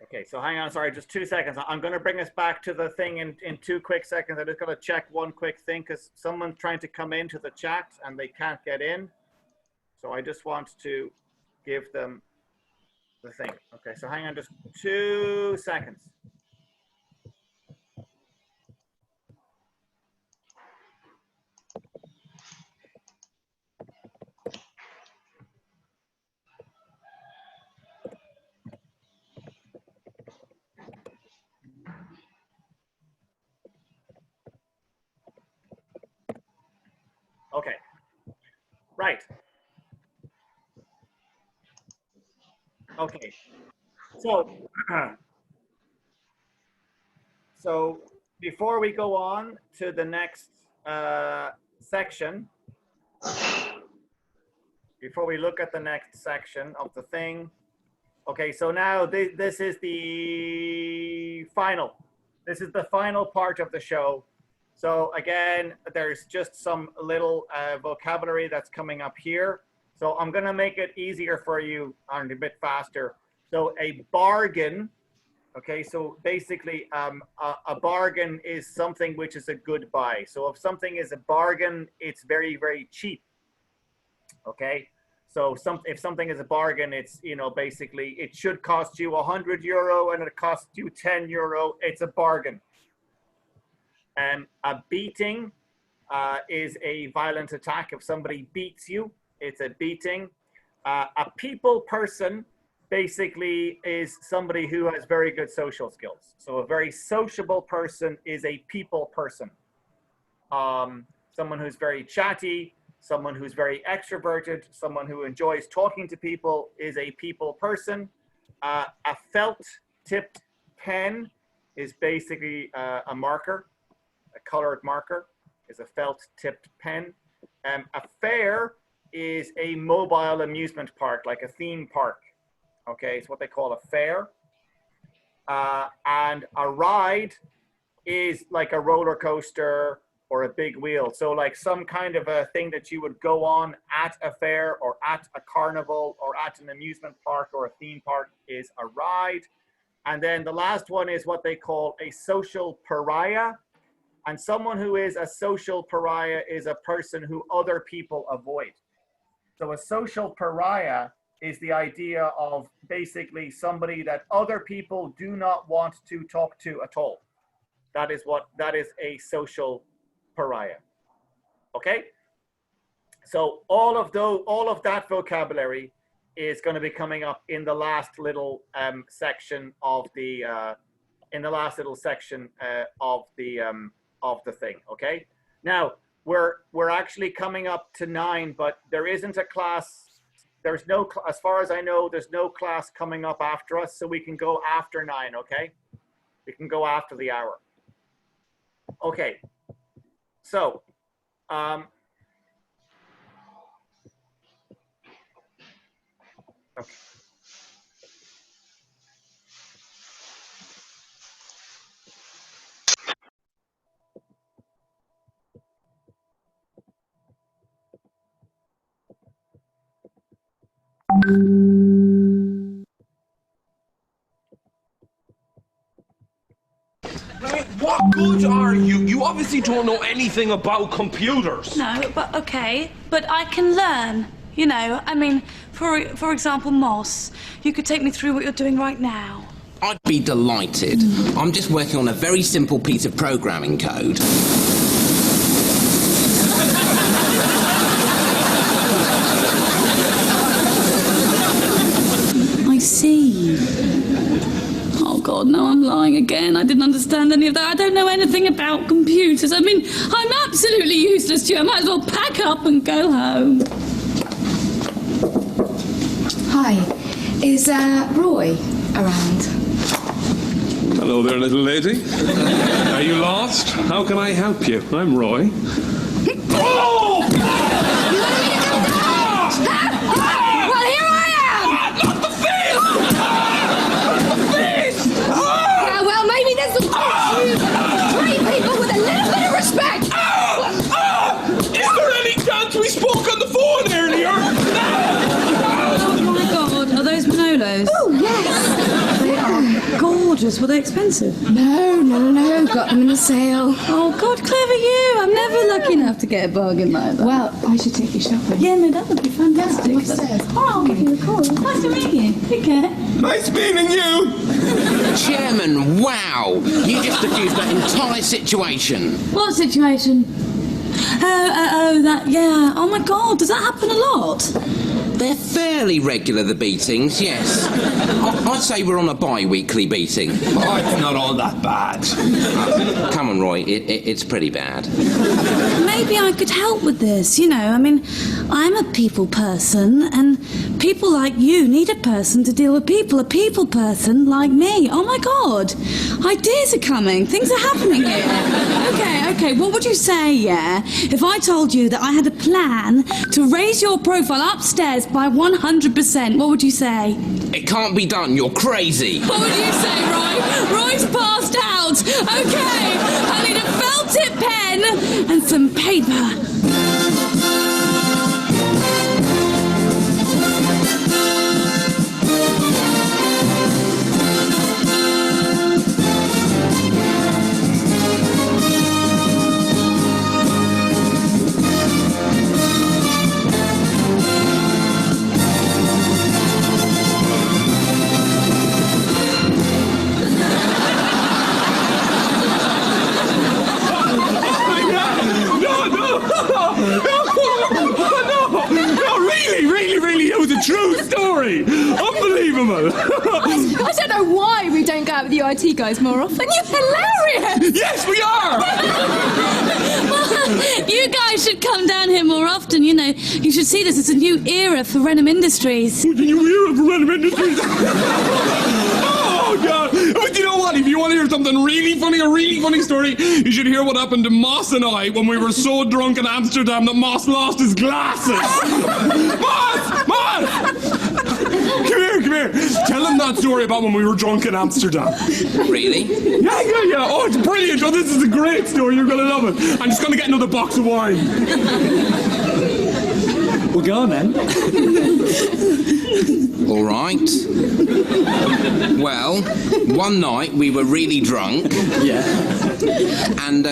Okay, so hang on, sorry, just 2 seconds. I'm going to bring us back to the thing in 2 quick seconds. I just got to check one quick thing, because someone's trying to come into the chat and they can't get in. So I just want to give them the thing. Okay, so hang on just 2 seconds. Okay, right. Okay, so before we go on to the next section, before we look at the next section of the thing, okay, so now this is the final. This is the final part of the show. So again, there's just some little vocabulary that's coming up here. So I'm going to make it easier for you and a bit faster. So a bargain, okay, so basically a bargain is something which is a good buy. So if something is a bargain, it's very, very cheap, okay? So if something is a bargain, it's, you know, basically it should cost you €100 and it costs you €10. It's a bargain. A beating is a violent attack. If somebody beats you, it's a beating. A people person basically is somebody who has very good social skills. So a very sociable person is a people person. Someone who's very chatty, someone who's very extroverted, someone who enjoys talking to people is a people person. A felt-tipped pen is basically a marker. A colored marker is a felt-tipped pen. A fair is a mobile amusement park, like a theme park. Okay, it's what they call a fair. And a ride is like a roller coaster or a big wheel. So like some kind of a thing that you would go on at a fair or at a carnival or at an amusement park or a theme park is a ride. And then the last one is what they call a social pariah. And someone who is a social pariah is a person who other people avoid. So a social pariah is the idea of basically somebody that other people do not want to talk to at all. That is a social pariah. Okay? So all of that vocabulary is going to be coming up in the last little section of the thing. Okay. Now we're actually coming up to 9, but there isn't a class. There's no, as far as I know, there's no class coming up after us, so we can go after 9. Okay, we can go after the hour. Okay. So. Okay. What good are you? You obviously don't know anything about computers. No, but okay. But I can learn, you know. I mean, for example, Moss, you could take me through what you're doing right now. I'd be delighted. I'm just working on a very simple piece of programming code. I see. Oh, God, no, I'm lying again. I didn't understand any of that. I don't know anything about computers. I mean, I'm absolutely useless to you. I might as well pack up and go home. Hi. Is Roy around? Hello there, little lady. Are you lost? How can I help you? I'm Roy. Oh! Well, here I am! Not the fist! Not the fist! Yeah, well, maybe there's some treat people with a little bit of respect! Is there any chance we spoke on the phone earlier? Oh, my God. Are those Manolos? Oh, yes. They are gorgeous. Were they expensive? No. Got them in the sale. Oh, God, clever you. I'm never lucky enough to get a bargain like that. Well, I should take you shopping. Yeah, no, that would be fantastic. Yeah, upstairs. Oh, I'll give you a call. Nice to meet you. Take care. Nice meeting you! Chairman, wow! You just diffused that entire situation. What situation? Yeah. Oh, my God, does that happen a lot? They're fairly regular, the beatings, yes. I'd say we're on a bi-weekly beating. Oh, it's not all that bad. Come on, Roy, it's pretty bad. Maybe I could help with this, you know. I mean, I'm a people person, and people like you need a person to deal with people. A people person like me. Oh, my God. Ideas are coming. Things are happening here. Okay. What would you say, yeah, if I told you that I had a plan to raise your profile upstairs by 100%? What would you say? It can't be done. You're crazy. What would you say, Roy? Roy's passed out. Okay, I need a felt tip pen and some paper. Really, it was a true story. Unbelievable. I don't know why we don't go out with you IT guys more often. You're hilarious. Yes, we are. Well, you guys should come down here more often. You know, you should see this as a new era for Renham Industries. A new era for Renham Industries. Oh, God. But you know what? If you want to hear something really funny, a really funny story, you should hear what happened to Moss and I when we were so drunk in Amsterdam that Moss lost his glasses. Moss! Come here. Tell him that story about when we were drunk in Amsterdam. Really? Yeah. Oh, it's brilliant. Oh, this is a great story. You're going to love it. I'm just going to get another box of wine. We'll go on then. All right. Well, one night we were really drunk. Yeah. And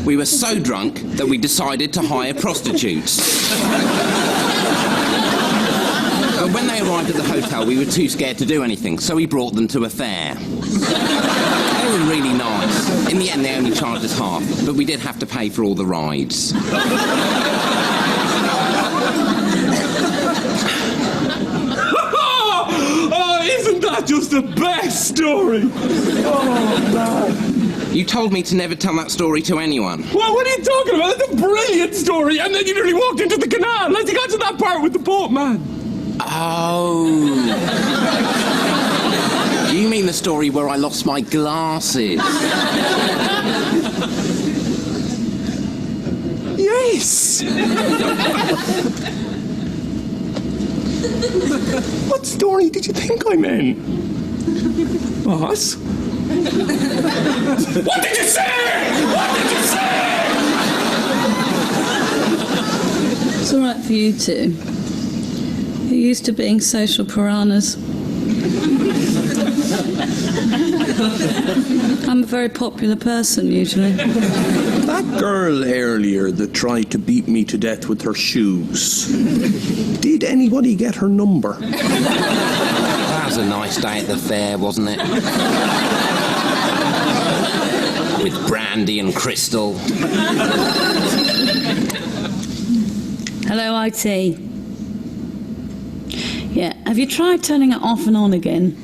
we were so drunk that we decided to hire prostitutes. But when they arrived at the hotel, we were too scared to do anything, so we brought them to a fair. They were really nice. In the end, they only charged us half, but we did have to pay for all the rides. story. Oh, man. You told me to never tell that story to anyone. Well, what are you talking about? It's a brilliant story. And then you nearly walked into the canal. Let's get to that part with the boatman. Oh. You mean the story where I lost my glasses? Yes. What story did you think I meant? Boss? What did you say? What did you say? It's all right for you two. You're used to being social piranhas. I'm a very popular person, usually. That girl earlier that tried to beat me to death with her shoes. Did anybody get her number? That was a nice day at the fair, wasn't it? With brandy and crystal. Hello, IT. Yeah, have you tried turning it off and on again?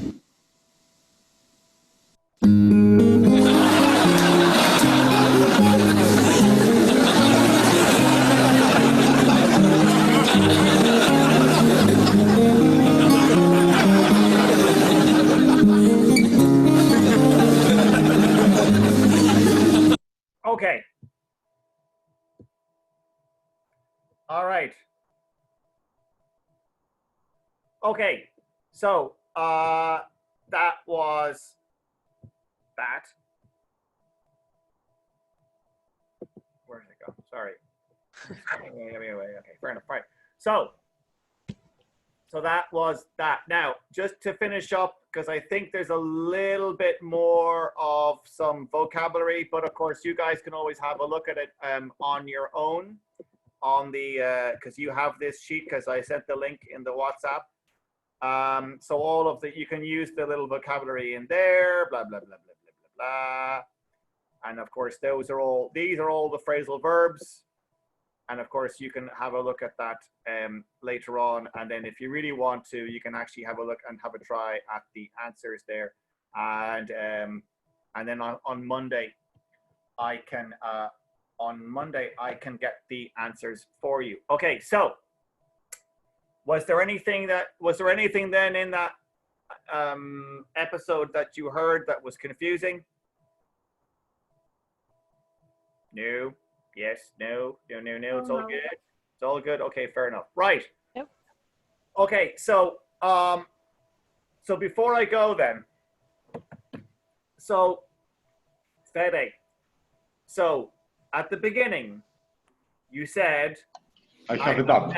Okay. All right. Okay, so that was that. Where did it go? Sorry. Okay, fair enough. Right. So that was that. Now, just to finish up, because I think there's a little bit more of some vocabulary, but of course you guys can always have a look at it on your own on the because you have this sheet, because I sent the link in the WhatsApp. So all of the, you can use the little vocabulary in there, blah, blah, blah, blah, blah, blah, blah. And of course, these are all the phrasal verbs. And of course, you can have a look at that later on. And then if you really want to, you can actually have a look and have a try at the answers there. And then on Monday, I can get the answers for you. Okay, so was there anything then in that episode that you heard that was confusing? No. Yes. No. It's all good. It's all good. Okay, fair enough. Right. Yep. Okay, so before I go then, so Fede, so at the beginning, you said I have it up.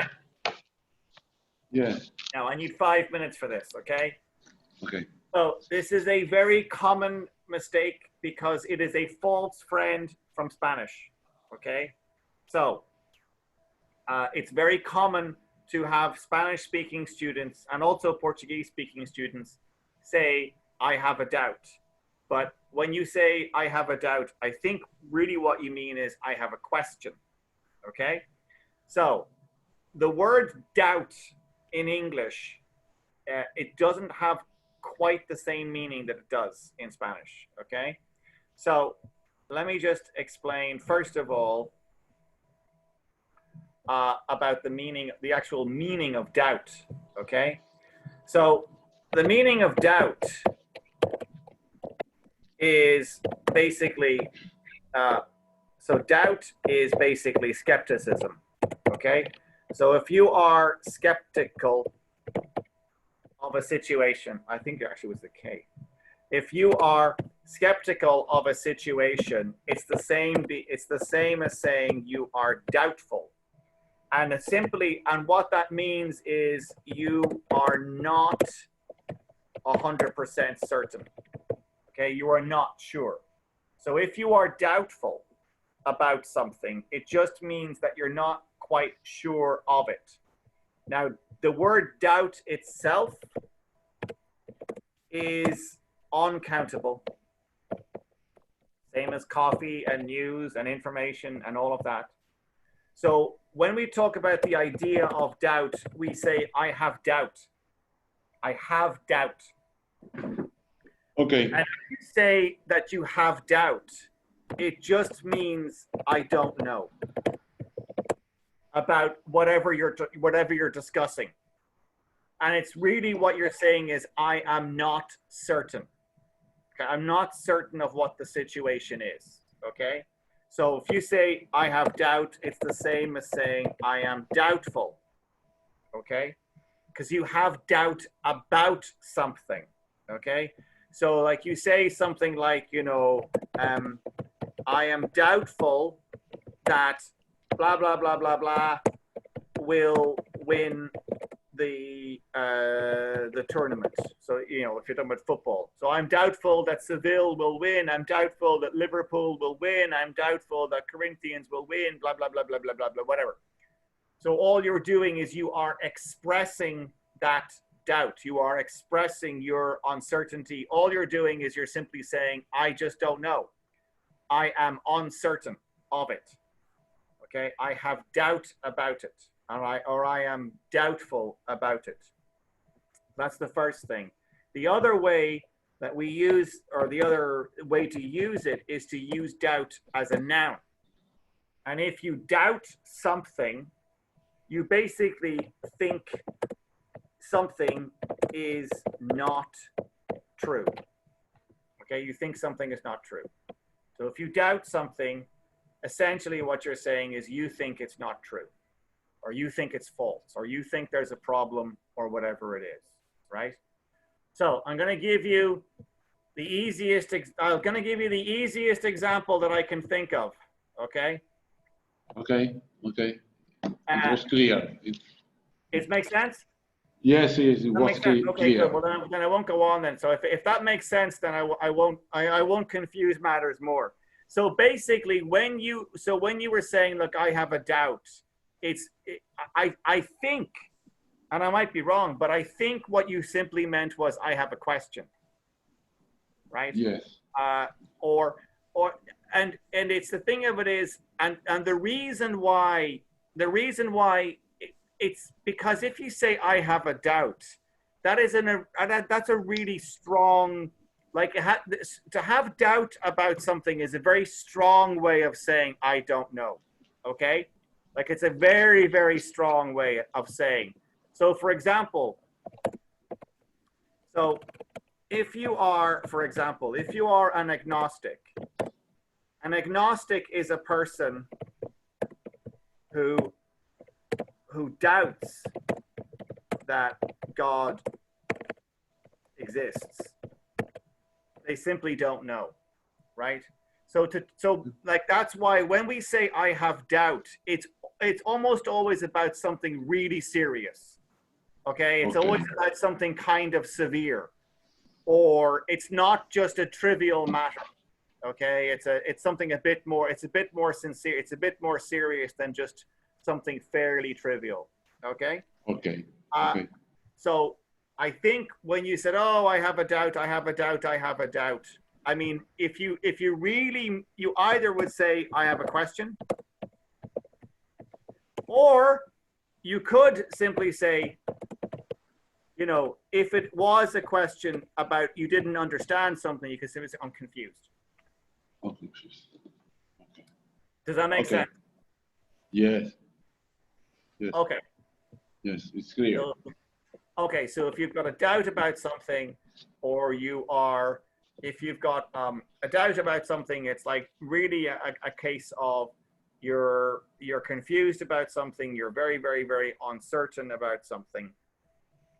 Yeah. Now I need 5 minutes for this, okay? Okay. So this is a very common mistake because it is a false friend from Spanish, okay? So it's very common to have Spanish-speaking students and also Portuguese-speaking students say, I have a doubt. But when you say, I have a doubt, I think really what you mean is, I have a question, okay? So the word doubt in English, it doesn't have quite the same meaning that it does in Spanish, okay? So let me just explain, first of all, about the actual meaning of doubt, okay? So the meaning of doubt is basically, so doubt is basically skepticism, okay? So if you are skeptical of a situation, I think it actually was the K. If you are skeptical of a situation, it's the same as saying you are doubtful. And what that means is you are not 100% certain. Okay, you are not sure. So if you are doubtful about something, it just means that you're not quite sure of it. Now, the word doubt itself is uncountable. Same as coffee and news and information and all of that. So when we talk about the idea of doubt, we say, I have doubt. I have doubt. Okay. And if you say that you have doubt, it just means I don't know about whatever you're discussing. And it's really what you're saying is I am not certain. Okay? I'm not certain of what the situation is. Okay? So if you say I have doubt, it's the same as saying I am doubtful. Okay? Because you have doubt about something. Okay? So like you say something like, you know, I am doubtful that blah, blah, blah, blah, blah will win the tournament. So, you know, if you're talking about football. So I'm doubtful that Seville will win. I'm doubtful that Liverpool will win. I'm doubtful that Corinthians will win, blah, blah, blah, blah, blah, blah, blah, whatever. So all you're doing is you are expressing that doubt. You are expressing your uncertainty. All you're doing is you're simply saying, I just don't know. I am uncertain of it. Okay, I have doubt about it. Or I am doubtful about it. That's the first thing. The other way that we use, or the other way to use it, is to use doubt as a noun. And if you doubt something, you basically think something is not true. Okay, you think something is not true. So if you doubt something, essentially what you're saying is you think it's not true, or you think it's false, or you think there's a problem, or whatever it is, right? So I'm going to give you the easiest example that I can think of, okay? Okay. It was clear. It makes sense? Yes, it was clear. Okay, good. Well, then I won't go on then. So if that makes sense, then I won't confuse matters more. So basically, when you were saying, look, I have a doubt, I think, and I might be wrong, but I think what you simply meant was I have a question, right? Yes. And it's the thing of it is, and the reason why it's because if you say I have a doubt, that's a really strong, like to have doubt about something is a very strong way of saying I don't know. Okay, like it's a very, very strong way of saying. So for example, if you are an agnostic is a person who doubts that God exists. They simply don't know, right? So like that's why when we say I have doubt, it's almost always about something really serious. Okay? It's always about something kind of severe, or it's not just a trivial matter. Okay? It's something a bit more sincere, it's a bit more serious than just something fairly trivial. Okay? Okay. So I think when you said, oh, I have a doubt, I mean, if you really, you either would say, I have a question, or you could simply say, you know, if it was a question about you didn't understand something, you could simply say, I'm confused. Okay. Does that make sense? Yes. Okay. Yes, it's clear. Okay, so if you've got a doubt about something, or if you've got a doubt about something, it's like really a case of you're confused about something, you're very, very, very uncertain about something.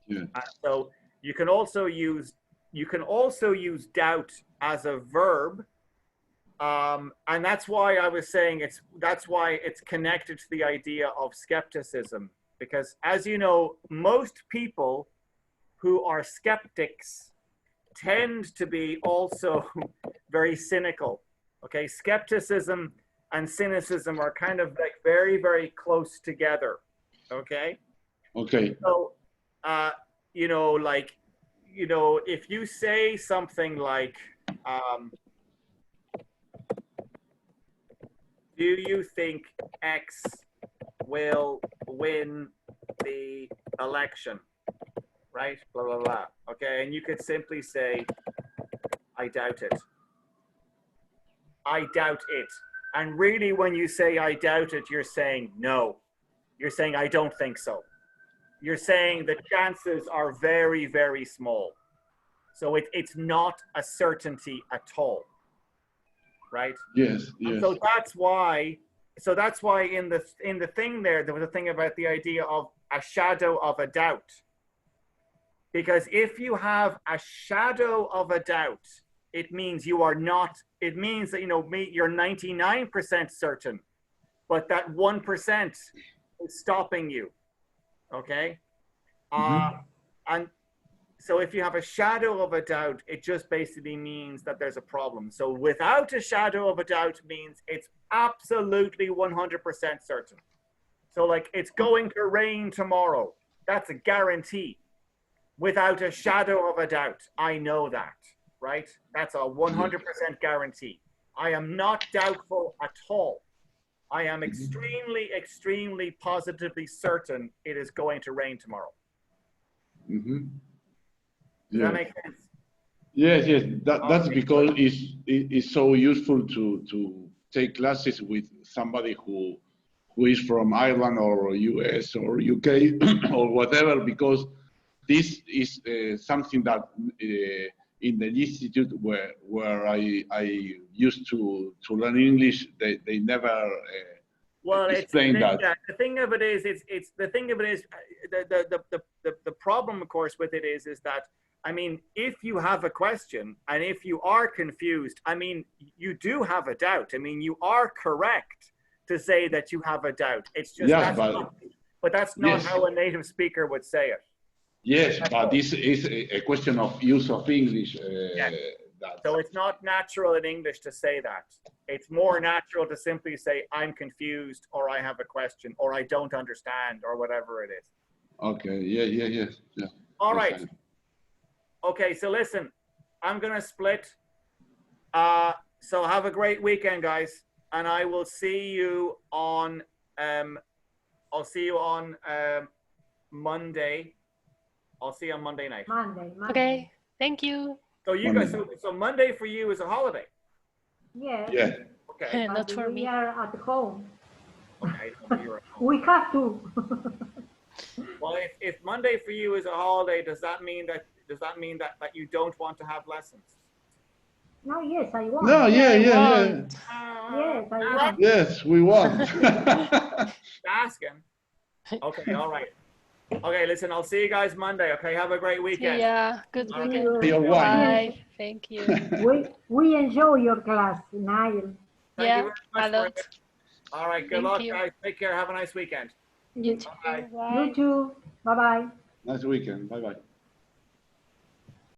Yeah. So you can also use doubt as a verb, and that's why I was saying that's why it's connected to the idea of skepticism. Because as you know, most people who are skeptics tend to be also very cynical. Okay, skepticism and cynicism are kind of like very, very close together. Okay. Okay. So, you know, like, you know, if you say something like, do you think X will win the election, right? Blah, blah, blah. Okay, and you could simply say, I doubt it. I doubt it. And really, when you say I doubt it, you're saying no. You're saying I don't think so. You're saying the chances are very, very small. So it's not a certainty at all, right? Yes, yes. And so that's why in the thing there was a thing about the idea of a shadow of a doubt. Because if you have a shadow of a doubt, it means you are not, it means that, you're 99% certain, but that 1% is stopping you, okay? And so if you have a shadow of a doubt, it just basically means that there's a problem. So without a shadow of a doubt means it's absolutely 100% certain. So like it's going to rain tomorrow. That's a guarantee. Without a shadow of a doubt, I know that, right? That's a 100% guarantee. I am not doubtful at all. I am extremely, extremely positively certain it is going to rain tomorrow. Does that make sense? Yes, yes. That's because it's so useful to take classes with somebody who is from Ireland or US or UK or whatever, because this is something that in the institute where I used to learn English, they never explain that. Yeah, the thing of it is, the problem, of course, with it is that, I mean, if you have a question and if you are confused, I mean, you do have a doubt. I mean, you are correct to say that you have a doubt. It's just, but that's not how a native speaker would say it. Yes, but this is a question of use of English. So it's not natural in English to say that. It's more natural to simply say, I'm confused, or I have a question, or I don't understand, or whatever it is. Okay, yeah. All right. Okay, so listen, I'm going to split. So have a great weekend, guys. And I will see you on, Monday. I'll see you on Monday night. Monday. Okay, thank you. So you guys, so Monday for you is a holiday. Yes. Yeah. Okay. Not for me. We are at home. Okay. So you're at home. We have to. Well, if Monday for you is a holiday, does that mean that you don't want to have lessons? No, yes, I want. No, yeah. Yes, I want. Yes, we want. Asking. Okay, all right. Okay, listen, I'll see you guys Monday, okay? Have a great weekend. Yeah, good weekend. Bye. Thank you. We enjoy your class, Niall. Thank you very much, a lot. All right, good luck, guys. Take care. Have a nice weekend. You too. Bye. You too. Bye-bye. Nice weekend. Bye-bye.